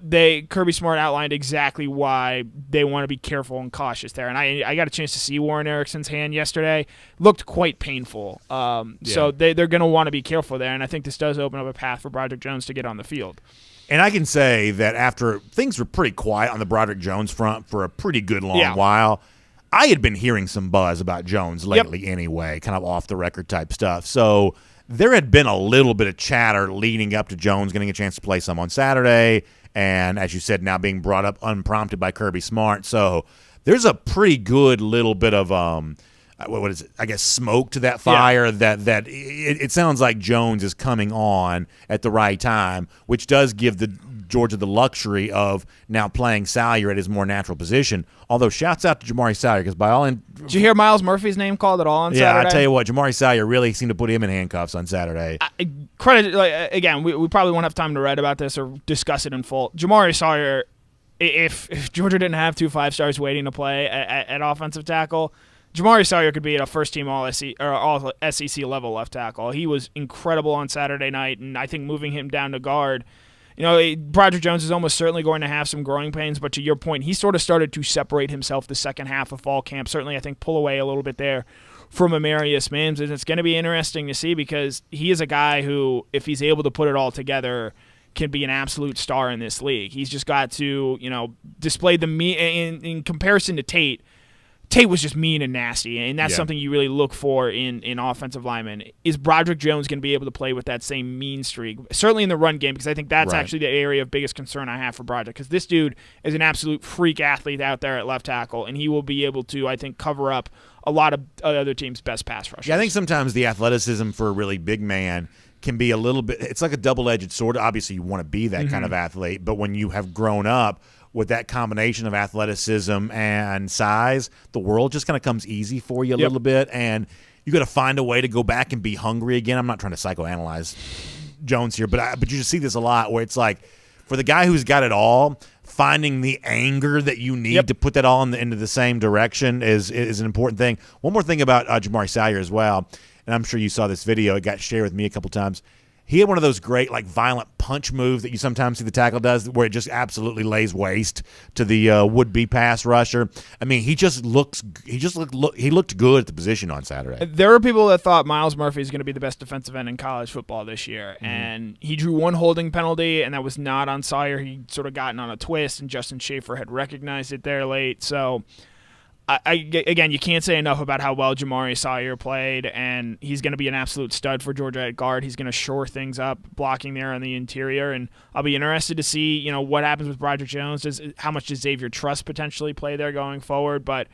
Kirby Smart outlined exactly why they want to be careful and cautious there. And I got a chance to see Warren Erickson's hand yesterday. Looked quite painful. So they're going to want to be careful there. And I think this does open up a path for Broderick Jones to get on the field. And I can say that after things were pretty quiet on the Broderick Jones front for a pretty good long while, I had been hearing some buzz about Jones lately anyway, kind of off-the-record type stuff. So there had been a little bit of chatter leading up to Jones getting a chance to play some on Saturday, and as you said, now being brought up unprompted by Kirby Smart. So there's a pretty good little bit of what is it? I guess smoke to that fire. That it sounds like Jones is coming on at the right time, which does give the Georgia the luxury of now playing Salyer at his more natural position. Although shouts out to Jamari Salyer because by all did you hear Miles Murphy's name called at all on Saturday? Yeah, I tell you what, Jamari Salyer really seemed to put him in handcuffs on Saturday. Again, we probably won't have time to write about this or discuss it in full. Jamari Salyer, if Georgia didn't have 2 5-stars waiting to play at offensive tackle, Jamari Sawyer could be at a first-team all SEC level left tackle. He was incredible on Saturday night, and I think moving him down to guard, Broderick Jones is almost certainly going to have some growing pains, but to your point, he sort of started to separate himself the second half of fall camp. Certainly, I think pull away a little bit there from Amarius Mims, and it's going to be interesting to see because he is a guy who, if he's able to put it all together, can be an absolute star in this league. He's just got to, display in comparison to Tate. Tate was just mean and nasty, and that's something you really look for in offensive linemen. Is Broderick Jones going to be able to play with that same mean streak? Certainly in the run game, because I think that's actually the area of biggest concern I have for Broderick, because this dude is an absolute freak athlete out there at left tackle, and he will be able to, I think, cover up a lot of other teams' best pass rushers. Yeah, I think sometimes the athleticism for a really big man can be a little bit – it's like a double-edged sword. Obviously, you want to be that kind of athlete, but when you have grown up – with that combination of athleticism and size, the world just kind of comes easy for you a little bit, and you got to find a way to go back and be hungry again. I'm not trying to psychoanalyze Jones here, but you just see this a lot where it's like for the guy who's got it all, finding the anger that you need to put that all into the same direction is an important thing. One more thing about Jamari Salyer as well, and I'm sure you saw this video. It got shared with me a couple times. He had one of those great, like, violent punch moves that you sometimes see the tackle does, where it just absolutely lays waste to the would-be pass rusher. I mean, he looked good at the position on Saturday. There were people that thought Miles Murphy is going to be the best defensive end in college football this year, and he drew one holding penalty, and that was not on Sawyer. He sort of gotten on a twist, and Justin Schaefer had recognized it there late. So, again, you can't say enough about how well Jamari Sawyer played, and he's going to be an absolute stud for Georgia at guard. He's going to shore things up, blocking there on the interior, and I'll be interested to see, what happens with Broderick Jones. How much does Xavier Truss potentially play there going forward? But,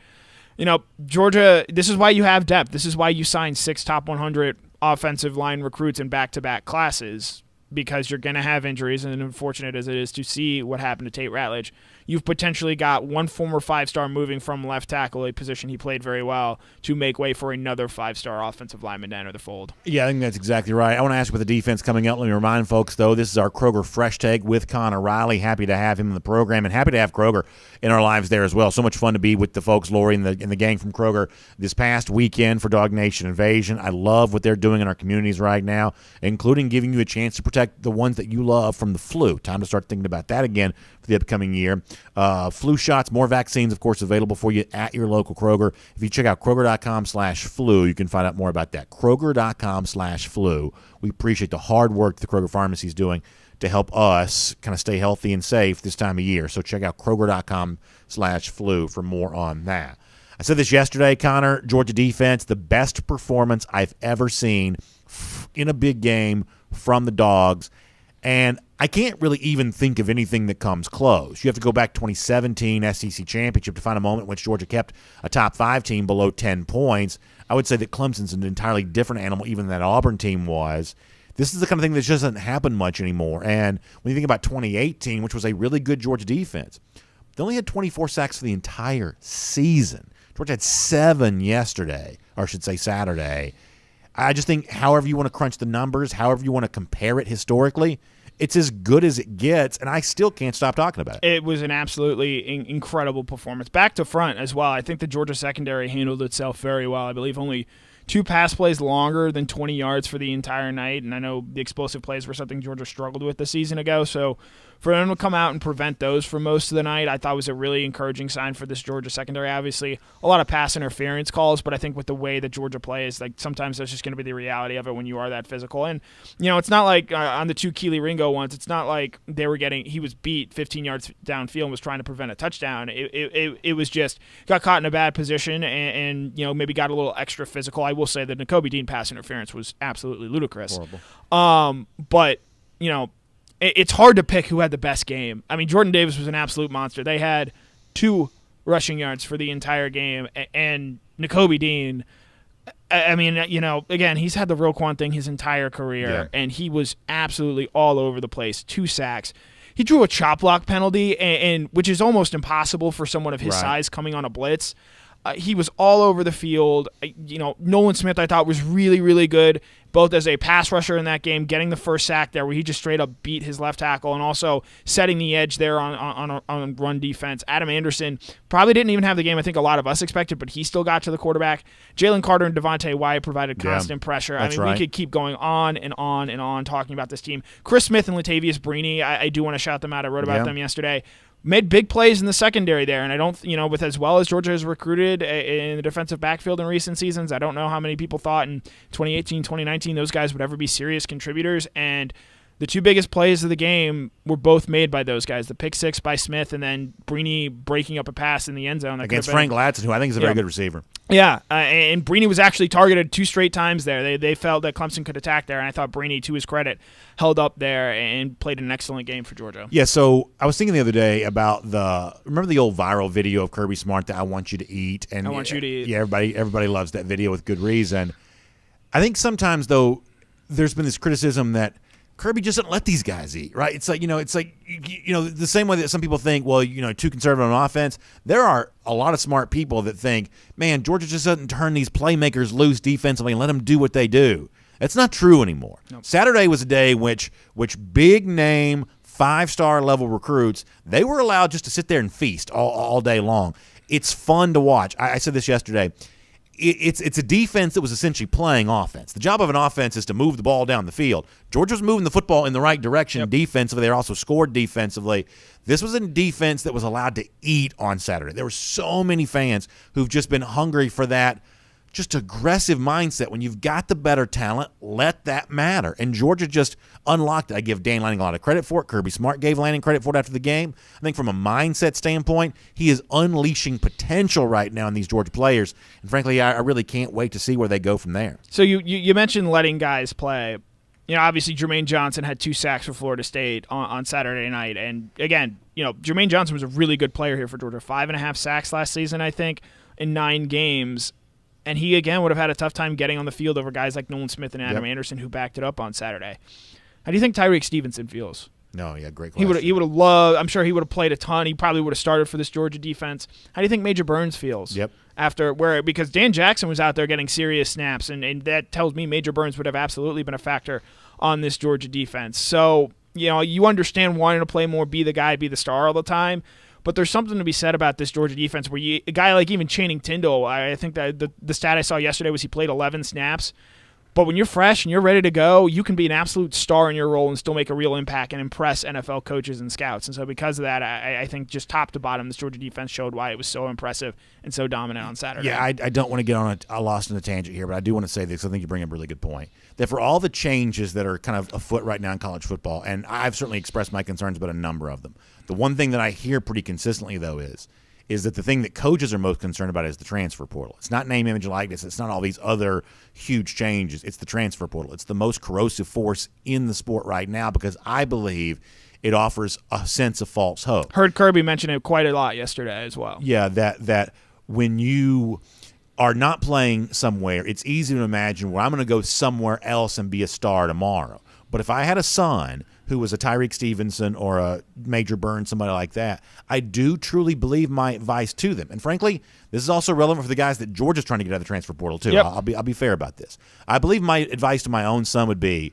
Georgia, this is why you have depth. This is why you sign 6 top 100 offensive line recruits in back-to-back classes, because you're going to have injuries, and unfortunate as it is to see what happened to Tate Ratledge, you've potentially got one former 5-star moving from left tackle, a position he played very well, to make way for another 5-star offensive lineman to enter the fold. Yeah, I think that's exactly right. I want to ask you about the defense coming up. Let me remind folks, though, this is our Kroger Fresh Take with Connor Riley. Happy to have him in the program, and happy to have Kroger in our lives there as well. So much fun to be with the folks, Lori and the gang from Kroger, this past weekend for DawgNation Invasion. I love what they're doing in our communities right now, including giving you a chance to protect the ones that you love from the flu. Time to start thinking about that again for the upcoming year. Flu shots, more vaccines, of course, available for you at your local Kroger. If you check out Kroger.com/flu, you can find out more about that. Kroger.com/flu. We appreciate the hard work the Kroger Pharmacy is doing to help us kind of stay healthy and safe this time of year. So check out Kroger.com/flu for more on that. I said this yesterday, Connor, Georgia defense, the best performance I've ever seen in a big game from the Dogs. And I can't really even think of anything that comes close. You have to go back to 2017 SEC Championship to find a moment in which Georgia kept a top 5 team below 10 points. I would say that Clemson's an entirely different animal, even than that Auburn team was. This is the kind of thing that just doesn't happen much anymore. And when you think about 2018, which was a really good Georgia defense, they only had 24 sacks for the entire season. Georgia had 7 yesterday, or I should say Saturday. I just think however you want to crunch the numbers, however you want to compare it historically, it's as good as it gets, and I still can't stop talking about it. It was an absolutely incredible performance. Back to front as well. I think the Georgia secondary handled itself very well. I believe only 2 pass plays longer than 20 yards for the entire night, and I know the explosive plays were something Georgia struggled with a season ago, so for them to come out and prevent those for most of the night, I thought was a really encouraging sign for this Georgia secondary. Obviously, a lot of pass interference calls, but I think with the way that Georgia plays, like sometimes that's just going to be the reality of it when you are that physical. And it's not like on the 2 Keely Ringo ones, it's not like he was beat 15 yards downfield and was trying to prevent a touchdown. It was just got caught in a bad position and maybe got a little extra physical. I will say that Nakobe Dean pass interference was absolutely ludicrous. Horrible. But it's hard to pick who had the best game. I mean, Jordan Davis was an absolute monster. They had 2 rushing yards for the entire game, and Nakobe Dean, I mean, again, he's had the Roquan thing his entire career, and he was absolutely all over the place. 2 sacks. He drew a chop block penalty, and which is almost impossible for someone of his size coming on a blitz. He was all over the field. Nolan Smith, I thought, was really, really good, both as a pass rusher in that game, getting the first sack there where he just straight up beat his left tackle, and also setting the edge there on run defense. Adam Anderson probably didn't even have the game I think a lot of us expected, but he still got to the quarterback. Jalen Carter and Devontae Wyatt provided constant pressure. I mean, we could keep going on and on and on talking about this team. Chris Smith and Latavius Brini, I do want to shout them out. I wrote about them yesterday. Made big plays in the secondary there, and I don't, with as well as Georgia has recruited in the defensive backfield in recent seasons, I don't know how many people thought in 2018, 2019 those guys would ever be serious contributors, and the 2 biggest plays of the game were both made by those guys. The pick 6 by Smith, and then Brini breaking up a pass in the end zone. Against Frank Ladson, who I think is a very good receiver. Yeah, and Brini was actually targeted 2 straight times there. They felt that Clemson could attack there, and I thought Brini, to his credit, held up there and played an excellent game for Georgia. Yeah, so I was thinking the other day about remember the old viral video of Kirby Smart that I want you to eat? And I want you to eat. Yeah, everybody loves that video with good reason. I think sometimes, though, there's been this criticism that Kirby just doesn't let these guys eat, right? It's like, the same way that some people think, well, too conservative on offense. There are a lot of smart people that think, man, Georgia just doesn't turn these playmakers loose defensively and let them do what they do. That's not true anymore. Nope. Saturday was a day which big name 5-star level recruits, they were allowed just to sit there and feast all day long. It's fun to watch. I said this yesterday. it's a defense that was essentially playing offense. The job of an offense is to move the ball down the field. Georgia's moving the football in the right direction defensively. They also scored defensively. This was a defense that was allowed to eat on Saturday. There were so many fans who've just been hungry for that just aggressive mindset. When you've got the better talent, let that matter. And Georgia just unlocked it. I give Dan Lanning a lot of credit for it. Kirby Smart gave Lanning credit for it after the game. I think from a mindset standpoint, he is unleashing potential right now in these Georgia players. And frankly, I really can't wait to see where they go from there. So you mentioned letting guys play. Obviously Jermaine Johnson had 2 sacks for Florida State on Saturday night. And again, Jermaine Johnson was a really good player here for Georgia. 5.5 sacks last season, I think, in 9 games. And he, again, would have had a tough time getting on the field over guys like Nolan Smith and Adam Anderson, who backed it up on Saturday. How do you think Tyreek Stevenson feels? No, yeah, great question. He would have loved. I'm sure he would have played a ton. He probably would have started for this Georgia defense. How do you think Major Burns feels? Yep. Because Dan Jackson was out there getting serious snaps, and that tells me Major Burns would have absolutely been a factor on this Georgia defense. So, you understand wanting to play more, be the guy, be the star all the time. But there's something to be said about this Georgia defense where a guy like even Channing Tindall, I think that the stat I saw yesterday was he played 11 snaps. But when you're fresh and you're ready to go, you can be an absolute star in your role and still make a real impact and impress NFL coaches and scouts. And so because of that, I think just top to bottom, this Georgia defense showed why it was so impressive and so dominant on Saturday. Yeah, I don't want to get on a lost in a tangent here, but I do want to say this. I think you bring up a really good point. That for all the changes that are kind of afoot right now in college football, and I've certainly expressed my concerns about a number of them, the one thing that I hear pretty consistently, though, is that the thing that coaches are most concerned about is the transfer portal. It's not name, image, likeness. It's not all these other huge changes. It's the transfer portal. It's the most corrosive force in the sport right now because I believe it offers a sense of false hope. Heard Kirby mention it quite a lot yesterday as well. Yeah, that when you are not playing somewhere, it's easy to imagine, well, I'm going to go somewhere else and be a star tomorrow. But if I had a son who was a Tyreek Stevenson or a Major Burns, somebody like that, I do truly believe my advice to them. And frankly, this is also relevant for the guys that Georgia's trying to get out of the transfer portal too. Yep. I'll be fair about this. I believe my advice to my own son would be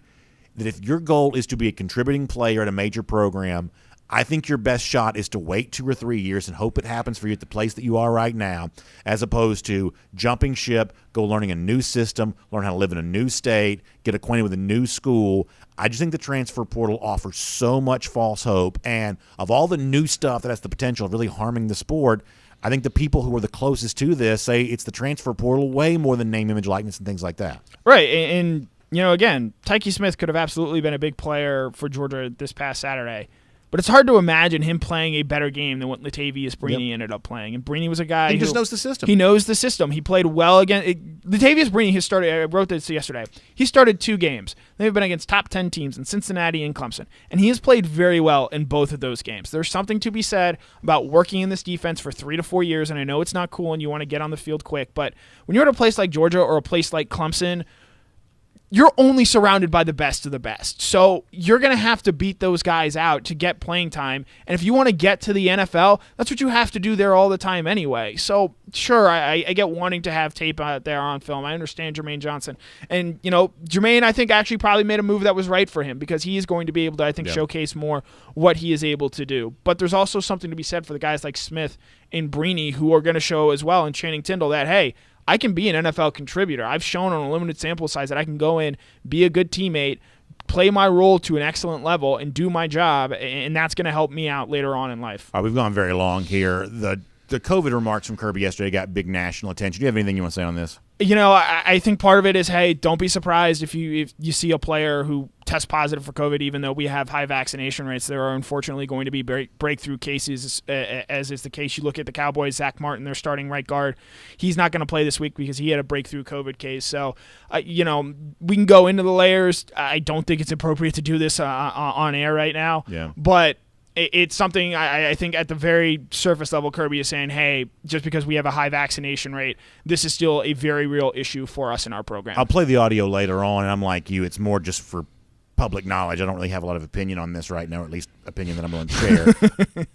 that if your goal is to be a contributing player at a major program, I think your best shot is to wait 2 or 3 years and hope it happens for you at the place that you are right now, as opposed to jumping ship, go learning a new system, learn how to live in a new state, get acquainted with a new school. I just think the transfer portal offers so much false hope, and of all the new stuff that has the potential of really harming the sport, I think the people who are the closest to this say it's the transfer portal way more than name, image, likeness, and things like that. Right, and again, Tyke Smith could have absolutely been a big player for Georgia this past Saturday. But it's hard to imagine him playing a better game than what Latavius Brini ended up playing. And Brini was a guy He who just knows the system. He knows the system. He played well against Latavius Brini. He started. I wrote this yesterday. He started 2 games. They've been against top 10 teams in Cincinnati and Clemson, and he has played very well in both of those games. There's something to be said about working in this defense for 3 to 4 years. And I know it's not cool, and you want to get on the field quick. But when you're at a place like Georgia or a place like Clemson, you're only surrounded by the best of the best. So you're going to have to beat those guys out to get playing time. And if you want to get to the NFL, that's what you have to do there all the time anyway. So sure, I get wanting to have tape out there on film. I understand Jermaine Johnson. And, Jermaine, I think, actually probably made a move that was right for him because he is going to be able to, I think, showcase more what he is able to do. But there's also something to be said for the guys like Smith and Brini who are going to show as well, and Channing Tindall, that, hey, I can be an NFL contributor. I've shown on a limited sample size that I can go in, be a good teammate, play my role to an excellent level, and do my job, and that's going to help me out later on in life. All right, we've gone very long here. The COVID remarks from Kirby yesterday got big national attention. Do you have anything you want to say on this? I think part of it is, hey, don't be surprised if you see a player who tests positive for COVID, even though we have high vaccination rates. There are unfortunately going to be breakthrough cases, as is the case. You look at the Cowboys, Zach Martin, their starting right guard. He's not going to play this week because he had a breakthrough COVID case. So, we can go into the layers. I don't think it's appropriate to do this on air right now. Yeah. But it's something I think at the very surface level, Kirby is saying, hey, just because we have a high vaccination rate, this is still a very real issue for us in our program. I'll play the audio later on, and I'm like you. It's more just for public knowledge. I don't really have a lot of opinion on this right now, or at least opinion that I'm willing to share.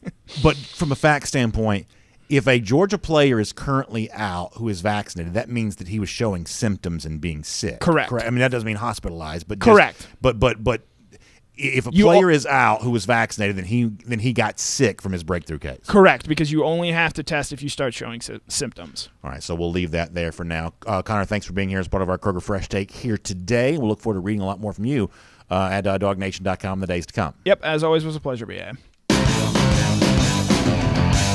But from a fact standpoint, if a Georgia player is currently out who is vaccinated, that means that he was showing symptoms and being sick. Correct. I mean, that doesn't mean hospitalized, but correct. But if a player is out who was vaccinated, then he got sick from his breakthrough case. Correct, because you only have to test if you start showing symptoms. All right, so we'll leave that there for now. Connor, thanks for being here as part of our Kroger Fresh Take here today. We'll look forward to reading a lot more from you at DawgNation.com in the days to come. Yep, as always, was a pleasure, B.A.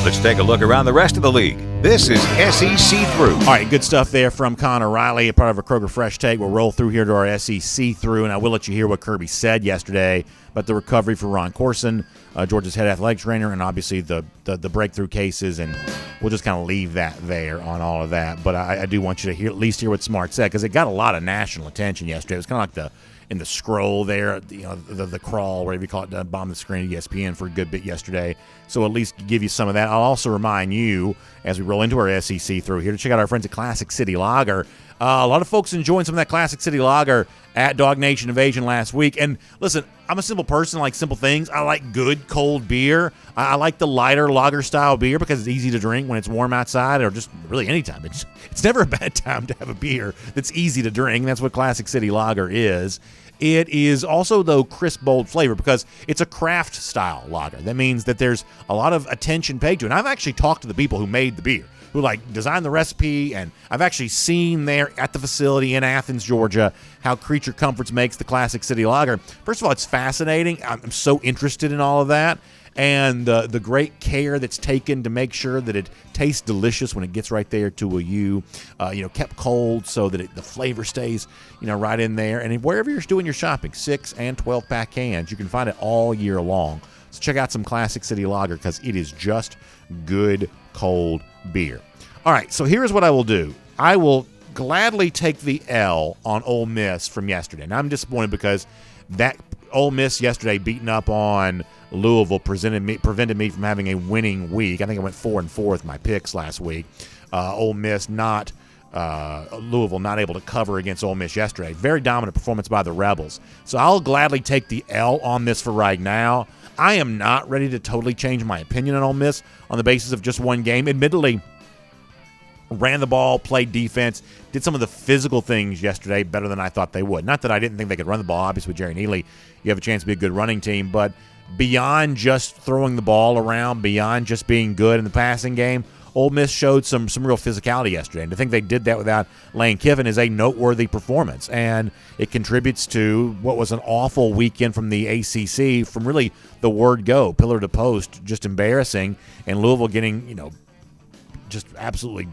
Let's take a look around the rest of the league. This is SEC Through. All right, good stuff there from Connor Riley, a part of a Kroger Fresh Take. We'll roll through here to our SEC Through, and I will let you hear what Kirby said yesterday about the recovery for Ron Corson, Georgia's head athletic trainer, and obviously the breakthrough cases, and we'll just kind of leave that there on all of that. But I do want you to at least hear what Smart said, because it got a lot of national attention yesterday. It was kind of like in the scroll there, the crawl, whatever you call it, bomb the screen, ESPN for a good bit yesterday. So at least give you some of that. I'll also remind you, as we roll into our SEC Through here, to check out our friends at Classic City Lager. A lot of folks enjoying some of that Classic City Lager at DawgNation Invasion last week. And listen, I'm a simple person. I like simple things. I like good cold beer. I like the lighter lager-style beer because it's easy to drink when it's warm outside, or just really anytime. It's never a bad time to have a beer that's easy to drink. That's what Classic City Lager is. It is also, though, crisp, bold flavor because it's a craft-style lager. That means that there's a lot of attention paid to it. And I've actually talked to the people who made the beer, who designed the recipe, and I've actually seen there at the facility in Athens, Georgia, how Creature Comforts makes the Classic City Lager. First of all, it's fascinating. I'm so interested in all of that, and the great care that's taken to make sure that it tastes delicious when it gets right there to you. Kept cold so that the flavor stays, right in there. And wherever you're doing your shopping, 6 and 12-pack cans, you can find it all year long. So check out some Classic City Lager because it is just good cold beer. All right, so here's what I will do. I will gladly take the L on Ole Miss from yesterday. And I'm disappointed because that Ole Miss yesterday beating up on Louisville prevented me from having a winning week. I think I went 4-4 with my picks last week. Ole Miss Louisville not able to cover against Ole Miss yesterday. Very dominant performance by the Rebels. So I'll gladly take the L on this for right now. I am not ready to totally change my opinion on Ole Miss on the basis of just one game. Admittedly, ran the ball, played defense, did some of the physical things yesterday better than I thought they would. Not that I didn't think they could run the ball. Obviously, with Jerry Neely, you have a chance to be a good running team. But beyond just throwing the ball around, beyond just being good in the passing game, Ole Miss showed some real physicality yesterday. And to think they did that without Lane Kiffin is a noteworthy performance. And it contributes to what was an awful weekend from the ACC, from really the word go, pillar to post, just embarrassing. And Louisville getting, just absolutely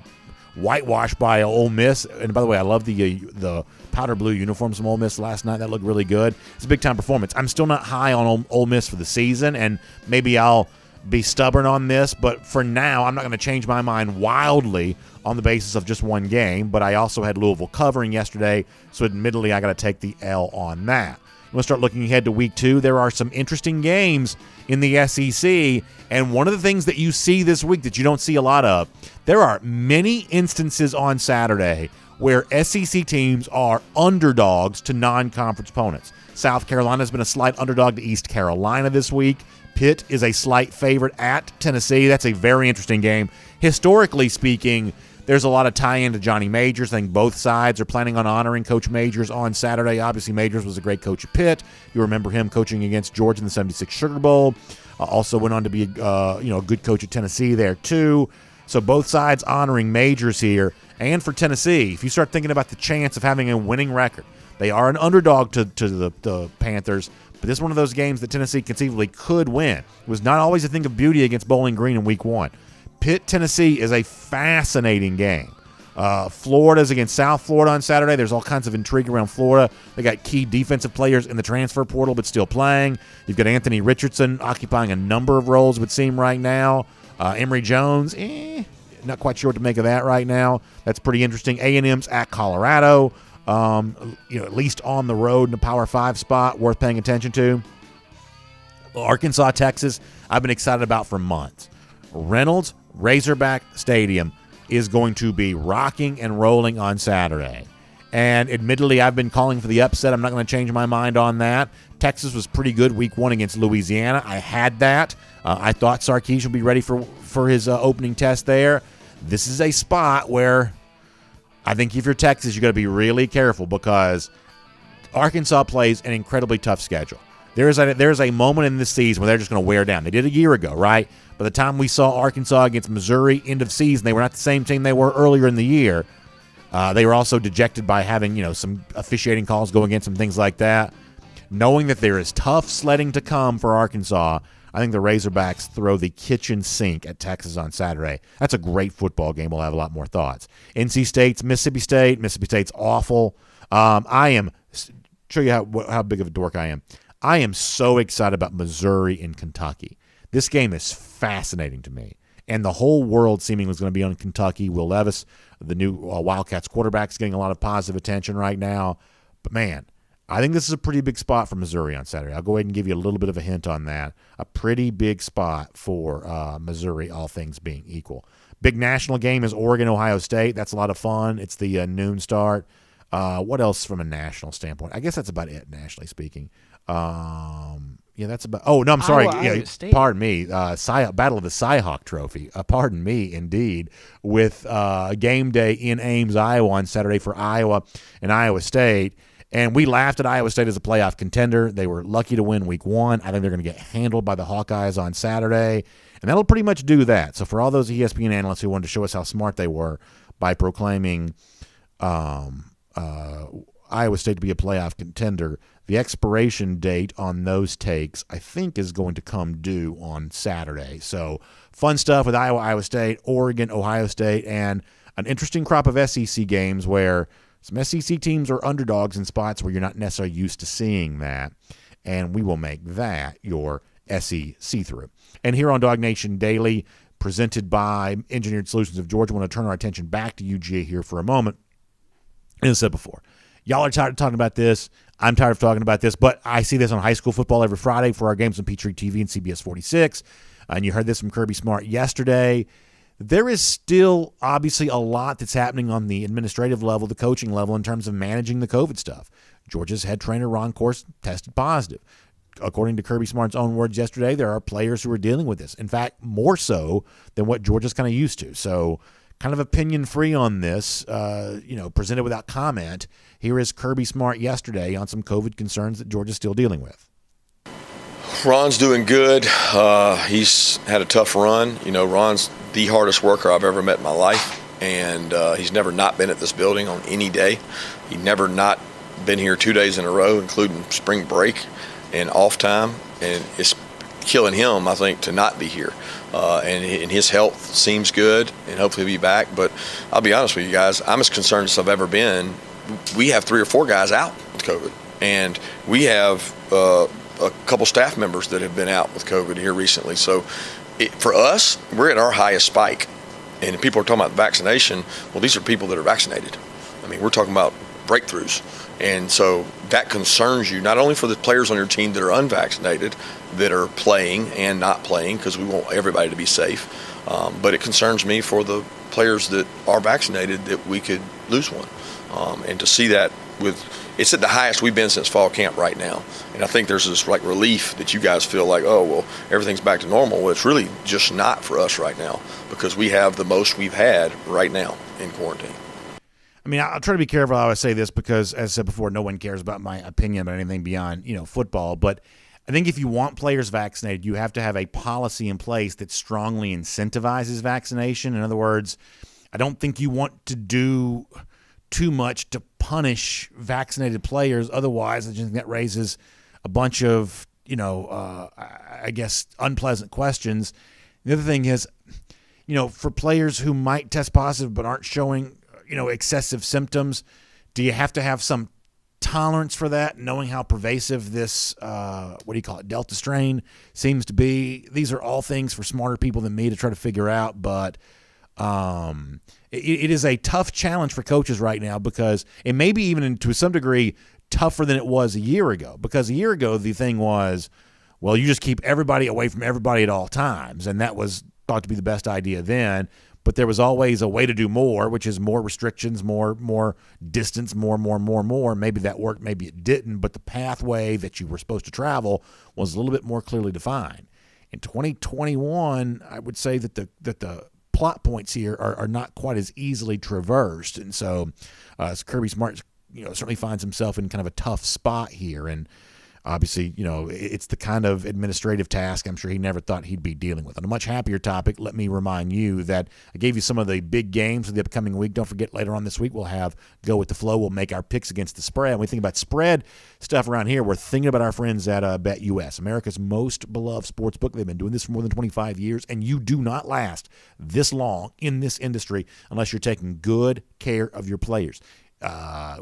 whitewashed by Ole Miss. And by the way, I love the powder blue uniforms from Ole Miss last night. That looked really good. It's a big-time performance. I'm still not high on Ole Miss for the season, and maybe I'll be stubborn on this, but for now, I'm not going to change my mind wildly on the basis of just one game. But I also had Louisville covering yesterday, so admittedly, I got to take the L on that. I'm going to start looking ahead to week 2. There are some interesting games in the SEC, and one of the things that you see this week that you don't see a lot of, there are many instances on Saturday where SEC teams are underdogs to non-conference opponents. South Carolina has been a slight underdog to East Carolina this week. Pitt is a slight favorite at Tennessee. That's a very interesting game. Historically speaking, there's a lot of tie-in to Johnny Majors. I think both sides are planning on honoring Coach Majors on Saturday. Obviously, Majors was a great coach at Pitt. You remember him coaching against Georgia in the '76 Sugar Bowl. Also went on to be a good coach at Tennessee there too. So both sides honoring Majors here. And for Tennessee, if you start thinking about the chance of having a winning record, they are an underdog to the Panthers. But this is one of those games that Tennessee conceivably could win. It was not always a thing of beauty against Bowling Green in week 1. Pitt, Tennessee is a fascinating game. Florida's against South Florida on Saturday. There's all kinds of intrigue around Florida. They got key defensive players in the transfer portal but still playing. You've got Anthony Richardson occupying a number of roles, it would seem, right now. Emory Jones, not quite sure what to make of that right now. That's pretty interesting. A&M's at Colorado. At least on the road in a Power 5 spot, worth paying attention to. Arkansas, Texas, I've been excited about for months. Reynolds Razorback Stadium is going to be rocking and rolling on Saturday. And admittedly, I've been calling for the upset. I'm not going to change my mind on that. Texas was pretty good week 1 against Louisiana. I had that. I thought Sarkisian would be ready for his opening test there. This is a spot where I think if you're Texas, you got to be really careful because Arkansas plays an incredibly tough schedule. There's a moment in this season where they're just going to wear down. They did a year ago, right? By the time we saw Arkansas against Missouri end of season, they were not the same team they were earlier in the year. They were also dejected by having, some officiating calls go against them, things like that. Knowing that there is tough sledding to come for Arkansas, I think the Razorbacks throw the kitchen sink at Texas on Saturday. That's a great football game. We'll have a lot more thoughts. NC State's Mississippi State. Mississippi State's awful. I am show you how big of a dork I am. I am so excited about Missouri and Kentucky. This game is fascinating to me. And the whole world seemingly is going to be on Kentucky. Will Levis, the new Wildcats quarterback, is getting a lot of positive attention right now. But, man, I think this is a pretty big spot for Missouri on Saturday. I'll go ahead and give you a little bit of a hint on that. A pretty big spot for Missouri, all things being equal. Big national game is Oregon-Ohio State. That's a lot of fun. It's the noon start. What else from a national standpoint? I guess that's about it, nationally speaking. Yeah, that's about. Oh no, I'm sorry. Iowa State. Pardon me. Battle of the Cyhawk Trophy. Pardon me, indeed. With game day in Ames, Iowa on Saturday for Iowa and Iowa State. And we laughed at Iowa State as a playoff contender. They were lucky to win week one. I think they're going to get handled by the Hawkeyes on Saturday. And that'll pretty much do that. So for all those ESPN analysts who wanted to show us how smart they were by proclaiming Iowa State to be a playoff contender, the expiration date on those takes, I think, is going to come due on Saturday. So fun stuff with Iowa State, Oregon, Ohio State, and an interesting crop of SEC games where some SEC teams are underdogs in spots where you're not necessarily used to seeing that. And we will make that your SEC see-through. And here on DawgNation Daily, presented by Engineered Solutions of Georgia, I want to turn our attention back to UGA here for a moment. As I said before, y'all are tired of talking about this. I'm tired of talking about this, but I see this on high school football every Friday for our games on Peachtree TV and CBS 46. And you heard this from Kirby Smart yesterday. There is still obviously a lot that's happening on the administrative level, the coaching level, in terms of managing the COVID stuff. Georgia's head trainer, Ron Course, tested positive. According to Kirby Smart's own words yesterday, there are players who are dealing with this. In fact, more so than what Georgia's kind of used to. So kind of opinion-free on this, presented without comment. Here is Kirby Smart yesterday on some COVID concerns that Georgia's still dealing with. Ron's doing good. He's had a tough run. Ron's the hardest worker I've ever met in my life, and he's never not been at this building on any day. He never not been here 2 days in a row, including spring break and off time, and it's killing him, I think, to not be here. And his health seems good, and hopefully he'll be back. But I'll be honest with you guys, I'm as concerned as I've ever been. We have 3 or 4 guys out with COVID, and we have a couple staff members that have been out with COVID here recently. So for us, we're at our highest spike. And people are talking about vaccination. Well, these are people that are vaccinated. I mean, we're talking about breakthroughs. And so that concerns you, not only for the players on your team that are unvaccinated, that are playing and not playing, because we want everybody to be safe, but it concerns me for the players that are vaccinated that we could lose one. And to see that it's at the highest we've been since fall camp right now. And I think there's this relief that you guys feel like, oh, well, everything's back to normal. Well, it's really just not for us right now, because we have the most we've had right now in quarantine. I mean, I'll try to be careful how I say this because, as I said before, no one cares about my opinion about anything beyond, football. But I think if you want players vaccinated, you have to have a policy in place that strongly incentivizes vaccination. In other words, I don't think you want to do too much to punish vaccinated players. Otherwise, I just think that raises a bunch of, unpleasant questions. The other thing is, for players who might test positive but aren't showing excessive symptoms, do you have to have some tolerance for that, knowing how pervasive this, Delta strain seems to be? These are all things for smarter people than me to try to figure out, but it is a tough challenge for coaches right now, because it may be even to some degree tougher than it was a year ago, because a year ago the thing was, well, you just keep everybody away from everybody at all times, and that was thought to be the best idea then. But there was always a way to do more, which is more restrictions, more distance, more. Maybe that worked, maybe it didn't, but the pathway that you were supposed to travel was a little bit more clearly defined. In 2021, I would say that the plot points here are not quite as easily traversed, and so Kirby Smart certainly finds himself in kind of a tough spot here. And Obviously, it's the kind of administrative task I'm sure he never thought he'd be dealing with. On a much happier topic, let me remind you that I gave you some of the big games for the upcoming week. Don't forget, later on this week, we'll have Go With The Flow. We'll make our picks against the spread. When we think about spread stuff around here, we're thinking about our friends at BetUS, America's most beloved sports book. They've been doing this for more than 25 years, and you do not last this long in this industry unless you're taking good care of your players.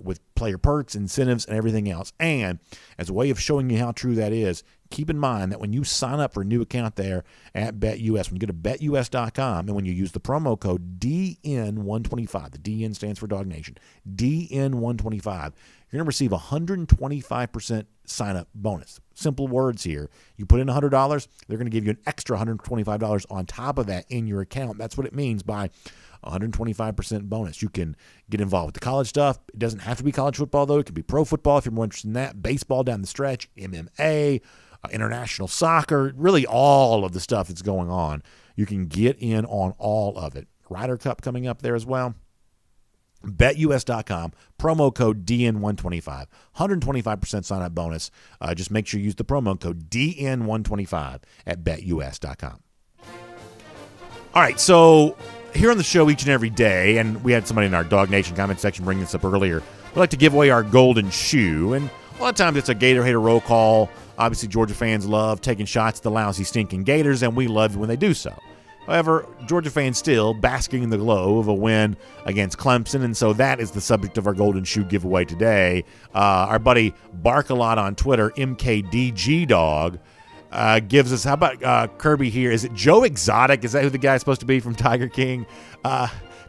With player perks, incentives, and everything else. And as a way of showing you how true that is, keep in mind that when you sign up for a new account there at BetUS, when you go to betus.com and when you use the promo code DN125, the DN stands for DawgNation, DN125, you're going to receive a 125% sign-up bonus. Simple words here. You put in $100, they're going to give you an extra $125 on top of that in your account. That's what it means by 125% bonus. You can get involved with the college stuff. It doesn't have to be college football, though. It could be pro football if you're more interested in that, baseball down the stretch, MMA, international soccer, really all of the stuff that's going on. You can get in on all of it. Ryder Cup coming up there as well. BetUS.com, promo code DN125, 125% sign-up bonus. Just make sure you use the promo code DN125 at BetUS.com. All right, so here on the show each and every day, and we had somebody in our Dog Nation comment section bring this up earlier, we like to give away our golden shoe, and a lot of times it's a Gator Hater roll call. Obviously, Georgia fans love taking shots at the lousy, stinking Gators, and we love when they do so. However, Georgia fans still basking in the glow of a win against Clemson, and so that is the subject of our golden shoe giveaway today. Our buddy Bark-A-Lot on Twitter, MKDGDog, gives us, how about Kirby here? Is it Joe Exotic? Is that who the guy's supposed to be from Tiger King?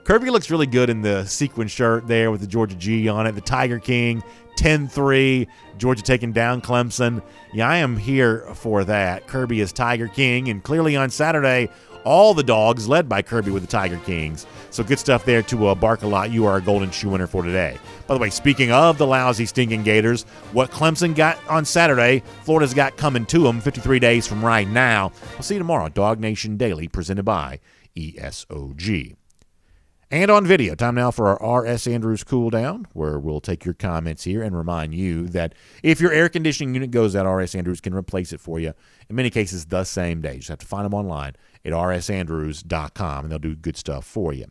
Kirby looks really good in the sequin shirt there with the Georgia G on it. The Tiger King, 10-3, Georgia taking down Clemson. Yeah, I am here for that. Kirby is Tiger King, and clearly on Saturday, all the dogs led by Kirby with the Tiger Kings. So good stuff there to Bark-A-Lot. You are a golden shoe winner for today. By the way, speaking of the lousy, stinking Gators, what Clemson got on Saturday, Florida's got coming to them 53 days from right now. I'll see you tomorrow on DawgNation Daily, presented by ESOG. And on video, time now for our R.S. Andrews Cool Down, where we'll take your comments here and remind you that if your air conditioning unit goes out, R.S. Andrews can replace it for you. In many cases, the same day. You just have to find them online at rsandrews.com, and they'll do good stuff for you.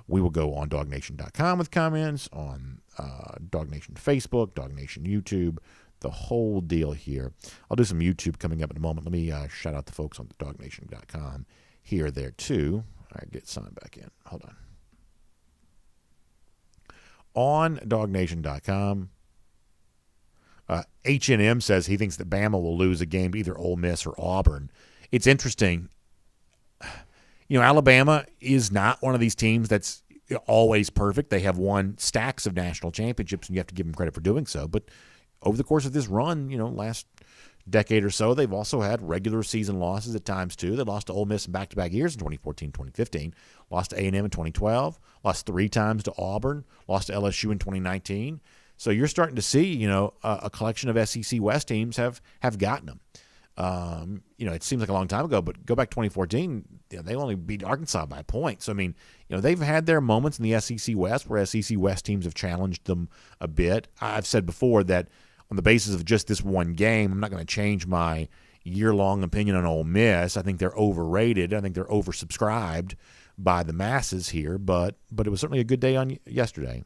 We will go on DawgNation.com with comments, on DawgNation Facebook, DawgNation YouTube, the whole deal here. I'll do some YouTube coming up in a moment. Let me shout out the folks on the DawgNation.com here, there, too. All right, get signed back in. Hold on. On DawgNation.com, H&M says he thinks that Bama will lose a game to either Ole Miss or Auburn. It's interesting. Alabama is not one of these teams that's always perfect. They have won stacks of national championships, and you have to give them credit for doing so. But over the course of this run, last decade or so, they've also had regular season losses at times too. They lost to Ole Miss in back-to-back years in 2014, 2015, lost to A&M in 2012, lost 3 times to Auburn, lost to LSU in 2019. So you're starting to see, a collection of SEC West teams have gotten them. It seems like a long time ago, but go back 2014, they only beat Arkansas by a point. So, they've had their moments in the SEC West where SEC West teams have challenged them a bit. I've said before that on the basis of just this one game, I'm not going to change my year-long opinion on Ole Miss. I think they're overrated. I think they're oversubscribed by the masses here, but it was certainly a good day on yesterday.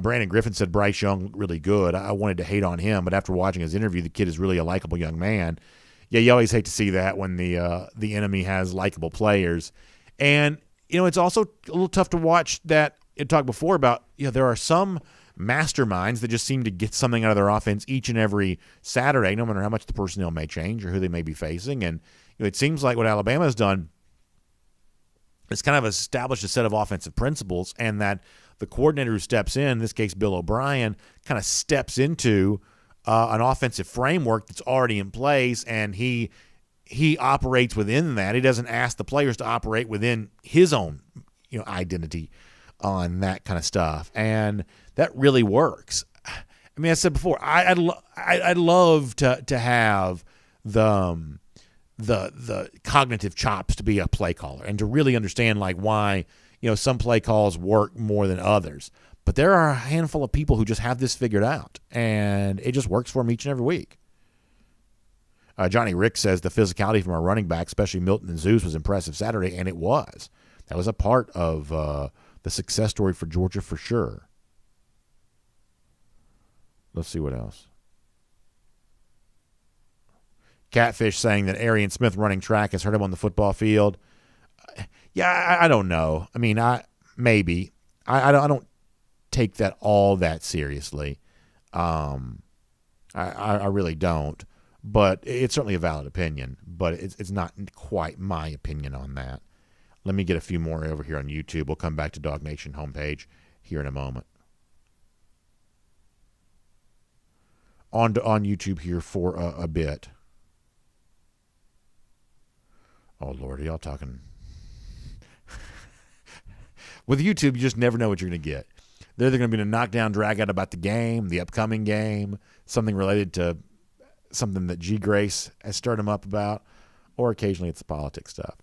Brandon Griffin said Bryce Young really good. I wanted to hate on him, but after watching his interview, the kid is really a likable young man. Yeah, you always hate to see that when the enemy has likable players. And, it's also a little tough to watch that. I talked before about, there are some masterminds that just seem to get something out of their offense each and every Saturday, no matter how much the personnel may change or who they may be facing. And it seems like what Alabama has done is kind of established a set of offensive principles, and that the coordinator who steps in this case Bill O'Brien, kind of steps into an offensive framework that's already in place, and he operates within that. He doesn't ask the players to operate within his own identity on that kind of stuff, and that really works. I said before, I'd love to have the cognitive chops to be a play caller and to really understand why some play calls work more than others. But there are a handful of people who just have this figured out, and it just works for them each and every week. Johnny Rick says the physicality from our running back, especially Milton and Zeus, was impressive Saturday, and it was. That was a part of the success story for Georgia for sure. Let's see what else. Catfish saying that Arian Smith running track has hurt him on the football field. Yeah, I don't know. I mean, maybe. I don't take that all that seriously. I really don't. But it's certainly a valid opinion. But it's not quite my opinion on that. Let me get a few more over here on YouTube. We'll come back to Dog Nation homepage here in a moment. On YouTube here for a bit. Oh, Lord, are y'all talking? With YouTube, you just never know what you're going to get. They're either going to be a knockdown, drag out about the game, the upcoming game, something related to something that G. Grace has stirred them up about, or occasionally it's the politics stuff.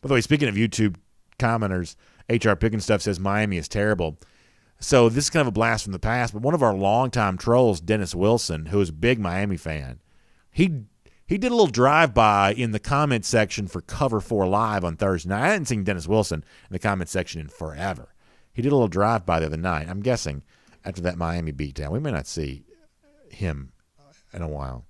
By the way, speaking of YouTube commenters, HR Pickin' Stuff says Miami is terrible. So this is kind of a blast from the past, but one of our longtime trolls, Dennis Wilson, who is a big Miami fan, he did a little drive-by in the comment section for Cover 4 Live on Thursday night. I hadn't seen Dennis Wilson in the comment section in forever. He did a little drive-by the other night. I'm guessing after that Miami beatdown, we may not see him in a while.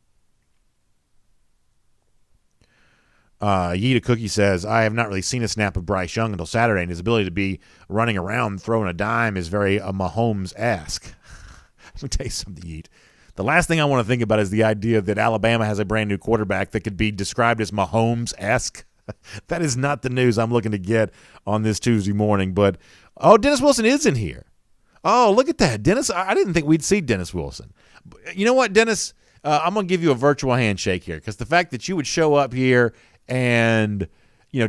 Yeeta Cookie says, I have not really seen a snap of Bryce Young until Saturday, and his ability to be running around throwing a dime is very Mahomes-esque. Let me tell you something, Yeet. The last thing I want to think about is the idea that Alabama has a brand new quarterback that could be described as Mahomes-esque. That is not the news I'm looking to get on this Tuesday morning. But, Dennis Wilson is in here. Oh, look at that. Dennis, I didn't think we'd see Dennis Wilson. You know what, Dennis? I'm going to give you a virtual handshake here because the fact that you would show up here and,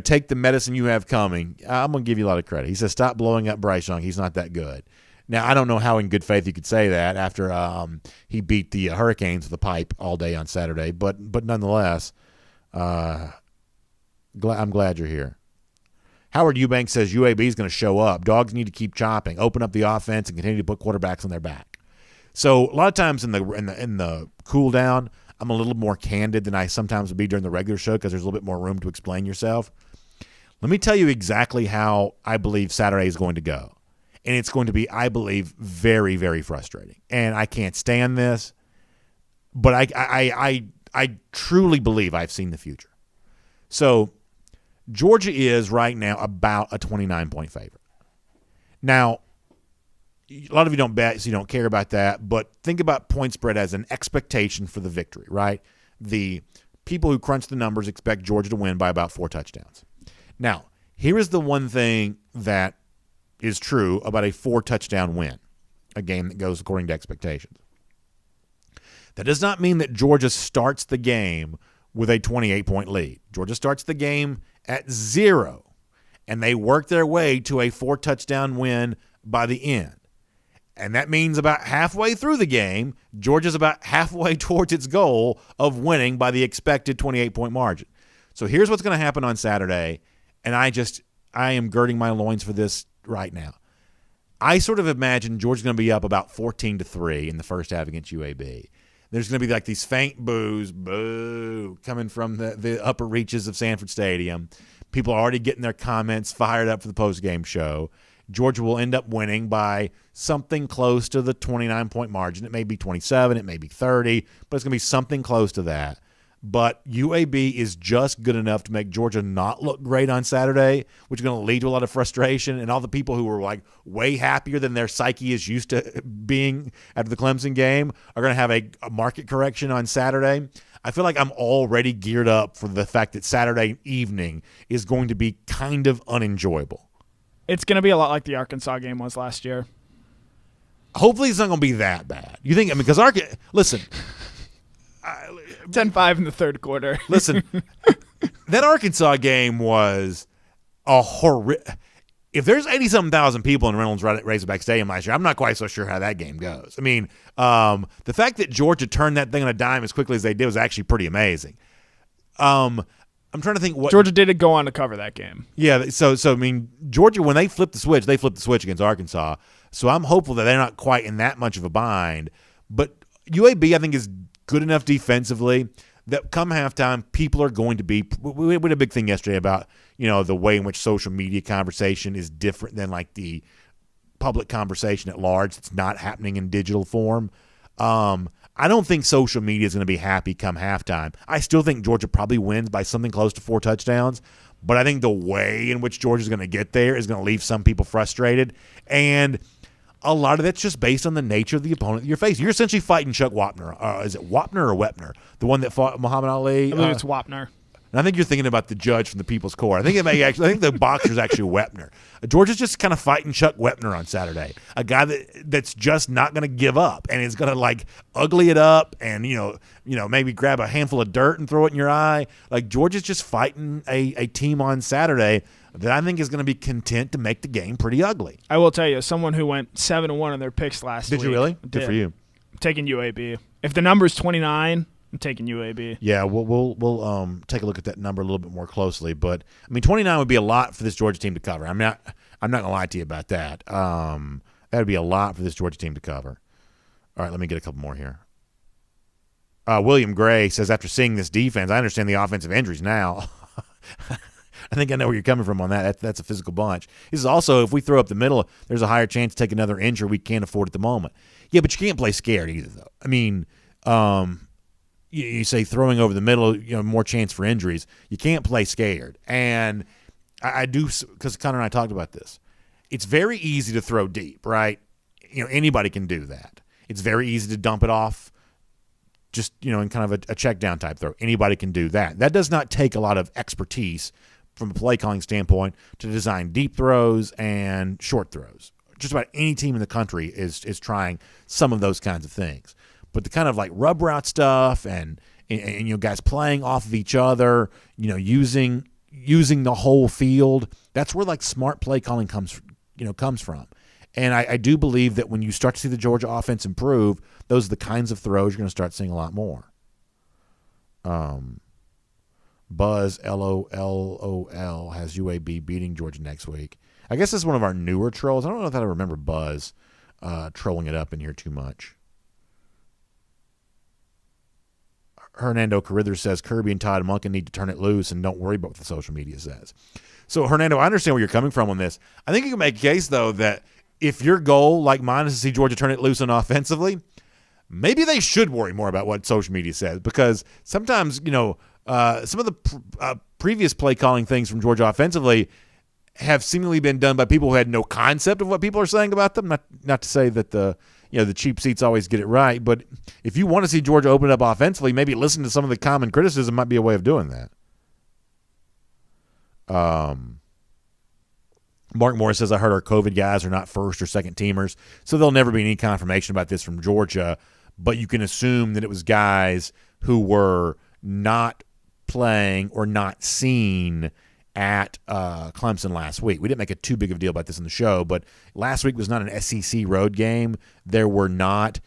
take the medicine you have coming, I'm going to give you a lot of credit. He says, stop blowing up Bryce Young. He's not that good. Now, I don't know how in good faith you could say that after he beat the Hurricanes with a pipe all day on Saturday, but nonetheless, I'm glad you're here. Howard Eubanks says UAB is going to show up. Dogs need to keep chopping, open up the offense, and continue to put quarterbacks on their back. So a lot of times in the cool down, I'm a little more candid than I sometimes would be during the regular show because there's a little bit more room to explain yourself. Let me tell you exactly how I believe Saturday is going to go. And it's going to be, I believe, very, very frustrating. And I can't stand this, but I truly believe I've seen the future. So Georgia is right now about a 29-point favorite. Now, a lot of you don't bet, so you don't care about that, but think about point spread as an expectation for the victory, right? The people who crunch the numbers expect Georgia to win by about 4 touchdowns. Now, here is the one thing that is true about a 4-touchdown win, a game that goes according to expectations. That does not mean that Georgia starts the game with a 28-point lead. Georgia starts the game at 0, and they work their way to a 4-touchdown win by the end. And that means about halfway through the game, Georgia's about halfway towards its goal of winning by the expected 28-point margin. So here's what's going to happen on Saturday, and I am girding my loins for this right now. I sort of imagine Georgia's going to be up about 14-3 in the first half against UAB. There's going to be like these faint boos, boo, coming from the upper reaches of Sanford Stadium. People are already getting their comments fired up for the postgame show. Georgia will end up winning by something close to the 29-point margin. It may be 27, it may be 30, but it's going to be something close to that. But UAB is just good enough to make Georgia not look great on Saturday, which is going to lead to a lot of frustration. And all the people who were like way happier than their psyche is used to being after the Clemson game are going to have a market correction on Saturday. I feel like I'm already geared up for the fact that Saturday evening is going to be kind of unenjoyable. It's going to be a lot like the Arkansas game was last year. Hopefully it's not going to be that bad. You think? I mean, because listen. 10-5 in the third quarter. Listen, that Arkansas game was a horrific. If there's 80-something thousand people in Reynolds Razorback Stadium last year, I'm not quite so sure how that game goes. I mean, the fact that Georgia turned that thing on a dime as quickly as they did was actually pretty amazing. I'm trying to think what Georgia did go on to cover that game. Yeah, so I mean, Georgia, when they flipped the switch against Arkansas. So I'm hopeful that they're not quite in that much of a bind. But UAB, I think, is good enough defensively that come halftime, people are going to be – we had a big thing yesterday about, the way in which social media conversation is different than like the public conversation at large. It's not happening in digital form. I don't think social media is going to be happy come halftime. I still think Georgia probably wins by something close to 4 touchdowns, but I think the way in which Georgia is going to get there is going to leave some people frustrated, and a lot of that's just based on the nature of the opponent you're facing. You're essentially fighting Chuck Wapner. Is it Wapner or Wepner? The one that fought Muhammad Ali? I believe it's Wapner. And I think you're thinking about the judge from the People's Court. I think the boxer's actually Wepner. Georgia's just kind of fighting Chuck Wepner on Saturday, a guy that's just not going to give up and is going to like ugly it up and maybe grab a handful of dirt and throw it in your eye. Like Georgia's just fighting a team on Saturday that I think is going to be content to make the game pretty ugly. I will tell you, as someone who went 7-1 in their picks last week. Did you really? Good for you. I'm taking UAB. If the number is 29. I'm taking UAB. Yeah, we'll take a look at that number a little bit more closely. But I mean, 29 would be a lot for this Georgia team to cover. I'm not gonna lie to you about that. That would be a lot for this Georgia team to cover. All right, let me get a couple more here. William Gray says, after seeing this defense, I understand the offensive injuries now. I think I know where you're coming from on that. That's a physical bunch. He says also, if we throw up the middle, there's a higher chance to take another injury we can't afford at the moment. Yeah, but you can't play scared either, though. I mean, you say throwing over the middle, more chance for injuries. You can't play scared. And I do, because Connor and I talked about this. It's very easy to throw deep, right? Anybody can do that. It's very easy to dump it off just, in kind of a check down type throw. Anybody can do that. That does not take a lot of expertise from a play calling standpoint to design deep throws and short throws. Just about any team in the country is trying some of those kinds of things. But the kind of like rub route stuff and guys playing off of each other, using the whole field, that's where like smart play calling comes from. And I do believe that when you start to see the Georgia offense improve, those are the kinds of throws you're going to start seeing a lot more. Buzz LOLOL has UAB beating Georgia next week. I guess this is one of our newer trolls. I don't know if I remember Buzz trolling it up in here too much. Hernando Carruthers says Kirby and Todd Monken need to turn it loose and don't worry about what the social media says. So, Hernando, I understand where you're coming from on this. I think you can make a case, though, that if your goal, like mine, is to see Georgia turn it loose and offensively, maybe they should worry more about what social media says, because sometimes, some of the previous play calling things from Georgia offensively have seemingly been done by people who had no concept of what people are saying about them. Not to say that the cheap seats always get it right, but if you want to see Georgia open up offensively, maybe listen to some of the common criticism might be a way of doing that. Mark Morris says, I heard our COVID guys are not first or second teamers, so there'll never be any confirmation about this from Georgia, but you can assume that it was guys who were not playing or not seen at Clemson last week. We didn't make too big of a deal about this in the show, but last week was not an SEC road game. There were not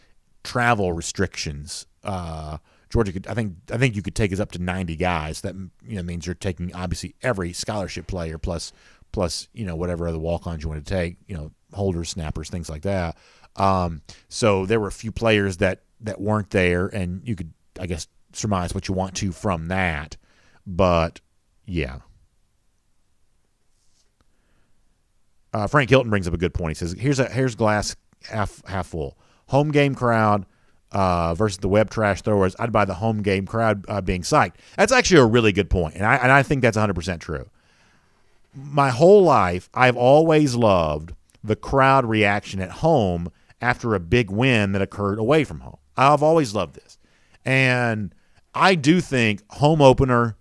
travel restrictions. Georgia could, I think you could take us up to 90 guys. That means you're taking obviously every scholarship player plus whatever other walk-ons you want to take, holders, snappers, things like that. So there were a few players that weren't there, and you could, I guess, surmise what you want to from that. But yeah. Frank Hilton brings up a good point. He says, here's glass half full. Home game crowd versus the web trash throwers. I'd buy the home game crowd being psyched. That's actually a really good point, and I think that's 100% true. My whole life, I've always loved the crowd reaction at home after a big win that occurred away from home. I've always loved this. And I do think home opener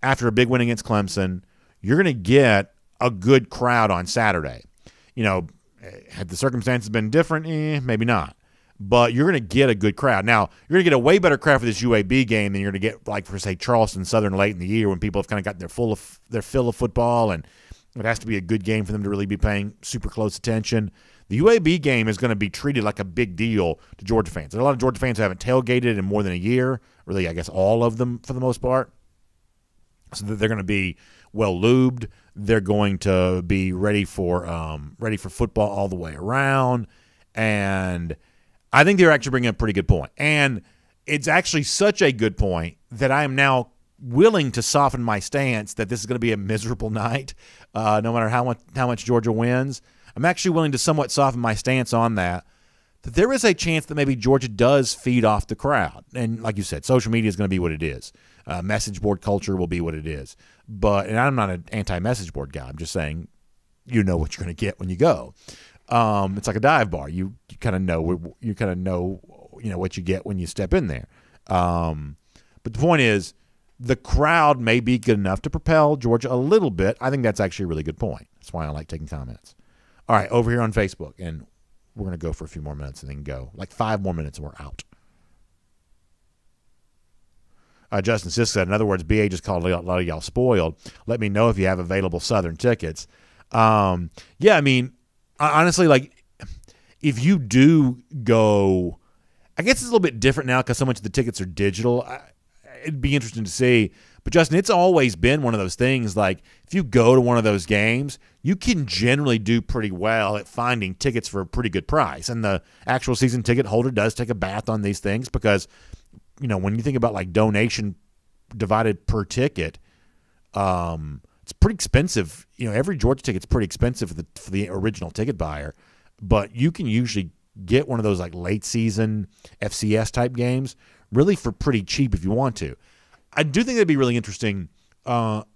after a big win against Clemson, you're going to get a good crowd on Saturday. Had the circumstances been different, maybe not. But you're going to get a good crowd. Now, you're going to get a way better crowd for this UAB game than you're going to get, like, for, say, Charleston Southern late in the year when people have kind of got their fill of football, and it has to be a good game for them to really be paying super close attention. The UAB game is going to be treated like a big deal to Georgia fans. There are a lot of Georgia fans who haven't tailgated in more than a year, really, I guess all of them for the most part. so that they're going to be well lubed. They're going to be ready for football all the way around, and I think they're actually bringing up a pretty good point. And it's actually such a good point that I am now willing to soften my stance that this is going to be a miserable night, no matter how much Georgia wins. I'm actually willing to somewhat soften my stance on that there is a chance that maybe Georgia does feed off the crowd. And like you said, social media is going to be what it is. Message board culture will be what it is. And I'm not an anti-message board guy. I'm just saying you know what you're going to get when you go. It's like a dive bar. You kind of know what you get when you step in there. But the point is, the crowd may be good enough to propel Georgia a little bit. I think that's actually a really good point. That's why I like taking comments. All right, over here on Facebook, and we're going to go for a few more minutes and then go. Like 5 more minutes and we're out. Justin Sisk said, in other words, BA just called a lot of y'all spoiled. Let me know if you have available Southern tickets. Yeah, I mean, honestly, like, if you do go, I guess it's a little bit different now because so much of the tickets are digital. It'd be interesting to see. But, Justin, it's always been one of those things, like, if you go to one of those games, you can generally do pretty well at finding tickets for a pretty good price. And the actual season ticket holder does take a bath on these things because, you know, when you think about, like, donation divided per ticket, it's pretty expensive. You know, every Georgia ticket's pretty expensive for the original ticket buyer. But you can usually get one of those, like, late season FCS-type games really for pretty cheap if you want to. I do think it'd be really interesting how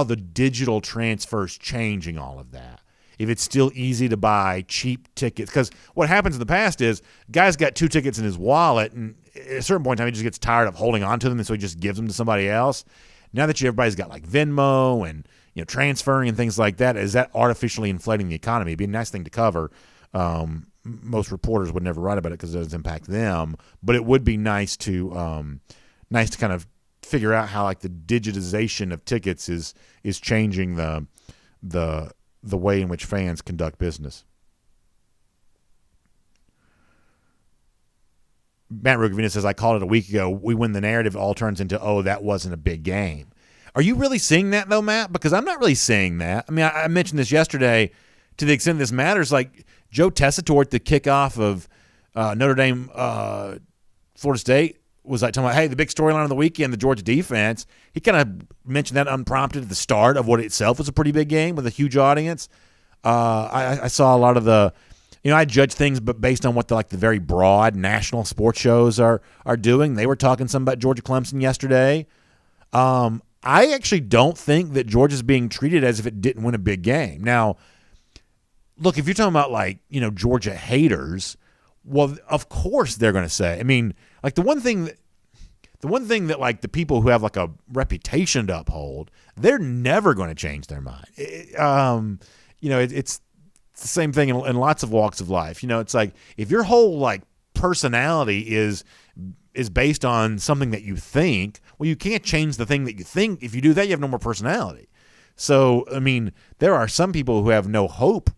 the digital transfer's changing all of that. If it's still easy to buy cheap tickets. Because what happens in the past is guy's got 2 tickets in his wallet, and at a certain point in time he just gets tired of holding on to them, and so he just gives them to somebody else. Now that everybody's got like Venmo and transferring and things like that, is that artificially inflating the economy? It'd be a nice thing to cover. Most reporters would never write about it because it doesn't impact them. But it would be nice to kind of figure out how like the digitization of tickets is changing the way in which fans conduct business. Matt Rugavina says, I called it a week ago. We win the narrative, it all turns into, oh, that wasn't a big game. Are you really seeing that, though, Matt? Because I'm not really seeing that. I mean, I mentioned this yesterday to the extent this matters. Like, Joe Tessitore at the kickoff of Notre Dame, Florida State, was like talking about, hey, the big storyline of the weekend, the Georgia defense. He kind of mentioned that unprompted at the start of what itself was a pretty big game with a huge audience. I saw a lot of the, I judge things, but based on what the very broad national sports shows are doing. They were talking some about Georgia Clemson yesterday. I actually don't think that Georgia's being treated as if it didn't win a big game. Now, look, if you're talking about Georgia haters, well, of course they're going to say. I mean, like the one thing that like the people who have like a reputation to uphold, they're never going to change their mind. It's the same thing in lots of walks of life. It's like if your whole like personality is based on something that you think, well, you can't change the thing that you think. If you do that, you have no more personality. So, I mean, there are some people who have no hope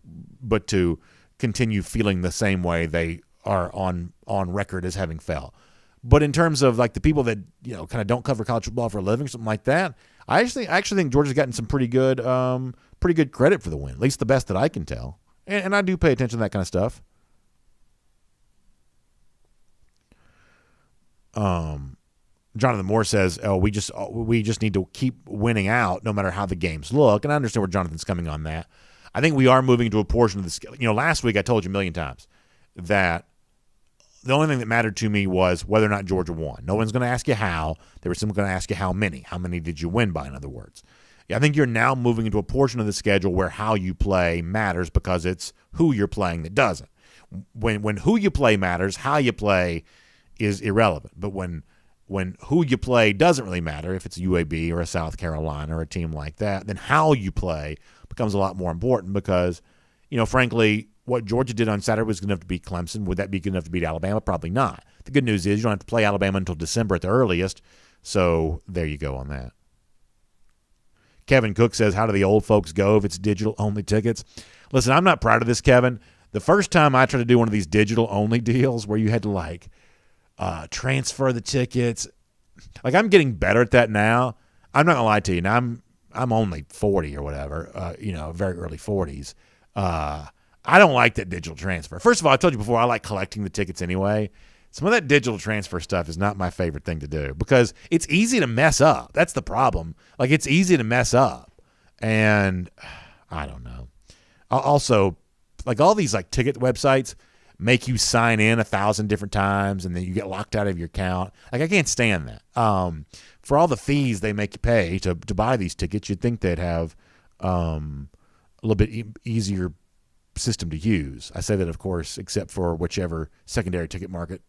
but to continue feeling the same way they are on record as having felt. But in terms of like the people that kind of don't cover college football for a living, something like that, I actually think Georgia's gotten some pretty good credit for the win, at least the best that I can tell. And I do pay attention to that kind of stuff. Jonathan Moore says, "Oh, we just need to keep winning out, no matter how the games look." And I understand where Jonathan's coming on that. I think we are moving to a portion of the scale. Last week I told you a million times that the only thing that mattered to me was whether or not Georgia won. No one's going to ask you how. They were simply going to ask you how many. How many did you win by, in other words. I think you're now moving into a portion of the schedule where how you play matters because it's who you're playing that doesn't. When who you play matters, how you play is irrelevant. But when who you play doesn't really matter, if it's a UAB or a South Carolina or a team like that, then how you play becomes a lot more important because, frankly, what Georgia did on Saturday was good enough to beat Clemson. Would that be good enough to beat Alabama? Probably not. The good news is you don't have to play Alabama until December at the earliest, so there you go on that. Kevin Cook says, how do the old folks go if it's digital-only tickets? Listen, I'm not proud of this, Kevin. The first time I tried to do one of these digital-only deals where you had to, transfer the tickets, I'm getting better at that now. I'm not gonna lie to you. Now I'm only 40 or whatever. Very early 40s. I don't like that digital transfer. First of all, I told you before, I like collecting the tickets anyway. Some of that digital transfer stuff is not my favorite thing to do because it's easy to mess up. That's the problem. Like, it's easy to mess up. And I don't know. Also, like, all these like ticket websites make you sign in 1,000 different times and then you get locked out of your account. Like, I can't stand that. For all the fees they make you pay to buy these tickets, you'd think they'd have a little bit easier system to use. I say that, of course, except for whichever secondary ticket market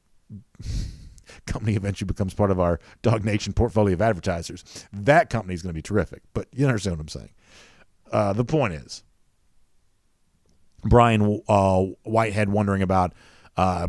company eventually becomes part of our DawgNation portfolio of advertisers. That company is going to be terrific, but you understand what I'm saying. The point is, Brian Whitehead wondering about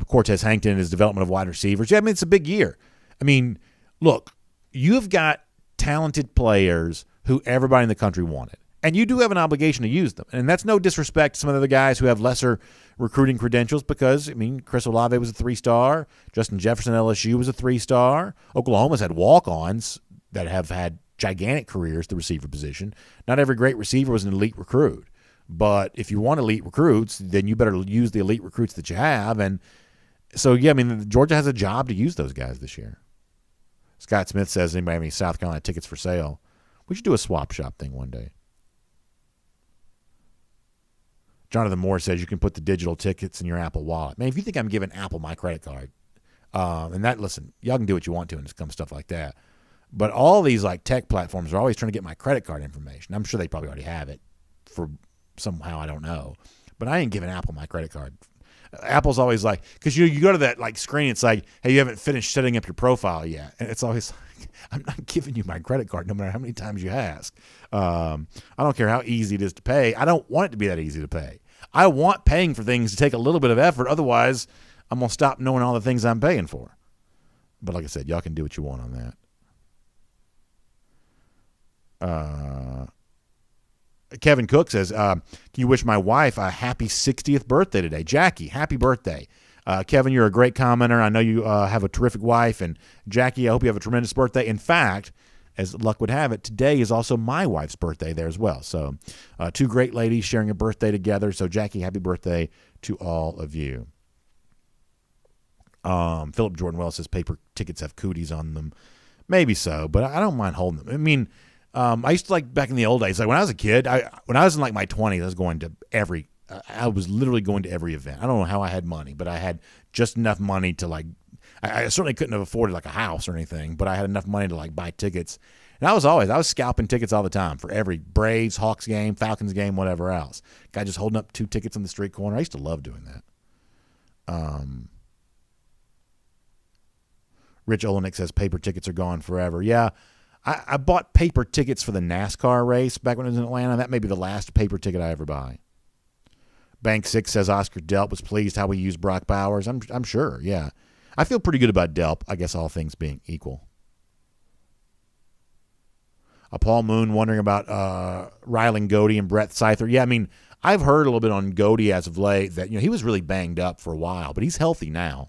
Cortez Hankton and his development of wide receivers. Yeah, I mean, it's a big year. I mean, look, you've got talented players who everybody in the country wanted. And you do have an obligation to use them. And that's no disrespect to some of the other guys who have lesser recruiting credentials because, I mean, Chris Olave was a 3-star. Justin Jefferson at LSU was a 3-star. Oklahoma's had walk-ons that have had gigantic careers at the receiver position. Not every great receiver was an elite recruit. But if you want elite recruits, then you better use the elite recruits that you have. And so, yeah, I mean, Georgia has a job to use those guys this year. Scott Smith says, anybody have any South Carolina tickets for sale? We should do a swap shop thing one day. Jonathan Moore says you can put the digital tickets in your Apple Wallet. Man, if you think I'm giving Apple my credit card, and that, listen, y'all can do what you want to when it comes to stuff like that. But all these like tech platforms are always trying to get my credit card information. I'm sure they probably already have it for somehow, I don't know. But I ain't giving Apple my credit card. Apple's always like, because you go to that like screen, it's like, hey, you haven't finished setting up your profile yet. And it's always like, I'm not giving you my credit card no matter how many times you ask. I don't care how easy it is to pay. I don't want it to be that easy to pay. I want paying for things to take a little bit of effort. Otherwise, I'm going to stop knowing all the things I'm paying for. But like I said, y'all can do what you want on that. Kevin Cook says, can you wish my wife a happy 60th birthday today? Jackie, happy birthday. Kevin, you're a great commenter. I know you have a terrific wife. And Jackie, I hope you have a tremendous birthday. In fact, as luck would have it, today is also my wife's birthday there as well. So two great ladies sharing a birthday together. So Jackie, happy birthday to all of you. Philip Jordan Wells says paper tickets have cooties on them. Maybe so, but I don't mind holding them. I mean, I used to like back in the old days, like when I was a kid, when I was in like my 20s, I was going to I was literally going to every event. I don't know how I had money, but I had just enough money to like, I certainly couldn't have afforded like a house or anything, but I had enough money to like buy tickets. And I was scalping tickets all the time for every Braves, Hawks game, Falcons game, whatever else. Guy just holding up 2 tickets on the street corner. I used to love doing that. Rich Olenek says paper tickets are gone forever. Yeah, I bought paper tickets for the NASCAR race back when I was in Atlanta. That may be the last paper ticket I ever buy. Bank 6 says Oscar Delp was pleased how we used Brock Bowers. I'm sure, yeah. I feel pretty good about Delp, I guess all things being equal. Paul Moon wondering about Rylan Goede and Brett Seither. Yeah, I mean, I've heard a little bit on Goede as of late that he was really banged up for a while, but he's healthy now.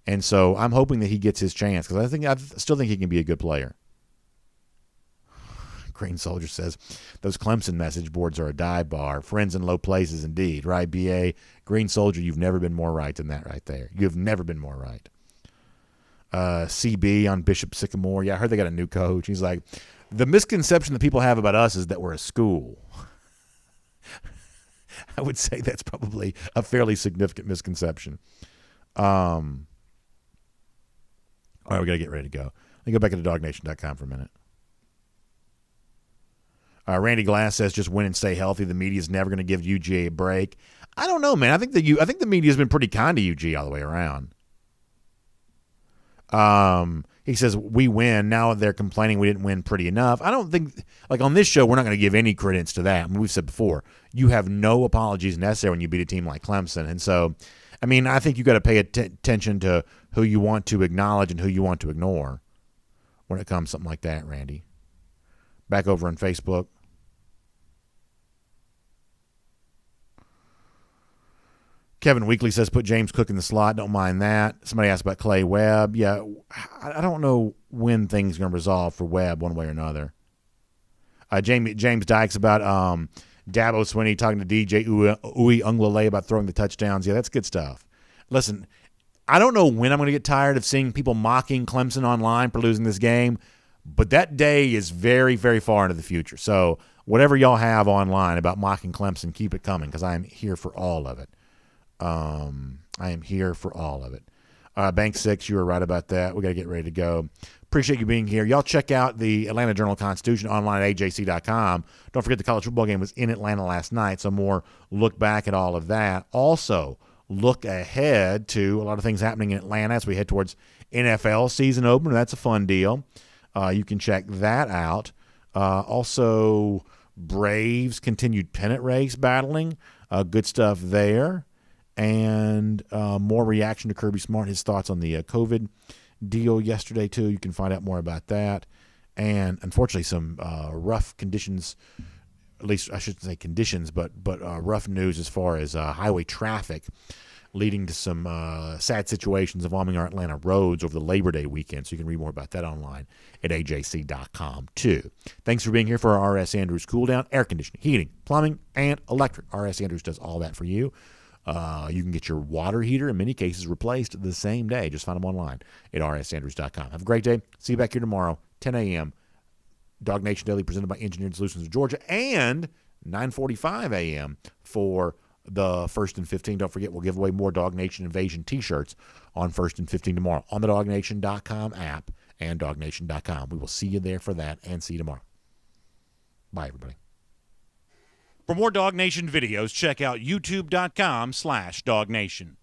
And so I'm hoping that he gets his chance because I still think he can be a good player. Green Soldier says, those Clemson message boards are a dive bar. Friends in low places indeed. Right, B.A.? Green Soldier, you've never been more right than that right there. You've never been more right. CB on Bishop Sycamore. Yeah, I heard they got a new coach. He's like, the misconception that people have about us is that we're a school. I would say that's probably a fairly significant misconception. All right, we got to get ready to go. Let me go back to DawgNation.com for a minute. Randy Glass says, just win and stay healthy. The media is never going to give UGA a break. I don't know, man. I think the media has been pretty kind to UGA all the way around. He says, we win. Now they're complaining we didn't win pretty enough. I don't think, like on this show, we're not going to give any credence to that. I mean, we've said before, you have no apologies necessary when you beat a team like Clemson. And so, I mean, I think you got to pay attention to who you want to acknowledge and who you want to ignore when it comes to something like that, Randy. Back over on Facebook. Kevin Weekly says, put James Cook in the slot. Don't mind that. Somebody asked about Clay Webb. Yeah, I don't know when things are going to resolve for Webb one way or another. James Dykes about Dabo Swinney talking to DJ Uwe Unglele about throwing the touchdowns. Yeah, that's good stuff. Listen, I don't know when I'm going to get tired of seeing people mocking Clemson online for losing this game, but that day is very, very far into the future. So whatever y'all have online about mocking Clemson, keep it coming because I am here for all of it. Bank 6, you were right about that. We got to get ready to go. Appreciate you being here. Y'all check out the Atlanta Journal-Constitution online at ajc.com. Don't forget the college football game was in Atlanta last night, so more look back at all of that. Also, look ahead to a lot of things happening in Atlanta as we head towards NFL season opener. That's a fun deal. You can check that out. Also, Braves continued pennant race battling. Good stuff there. And more reaction to Kirby Smart, his thoughts on the COVID deal yesterday, too. You can find out more about that. And, unfortunately, some rough conditions, at least I shouldn't say conditions, but rough news as far as highway traffic leading to some sad situations involving our Atlanta roads over the Labor Day weekend. So you can read more about that online at ajc.com, too. Thanks for being here for our R.S. Andrews Cool Down, air conditioning, heating, plumbing, and electric. R.S. Andrews does all that for you. You can get your water heater, in many cases, replaced the same day. Just find them online at rsandrews.com. Have a great day. See you back here tomorrow, 10 a.m. DawgNation Daily presented by Engineered Solutions of Georgia, and 9:45 a.m. for the 1st and 15. Don't forget, we'll give away more DawgNation Invasion T-shirts on 1st and 15 tomorrow on the DawgNation.com app and DawgNation.com. We will see you there for that and see you tomorrow. Bye, everybody. For more DawgNation videos, check out youtube.com/DawgNation.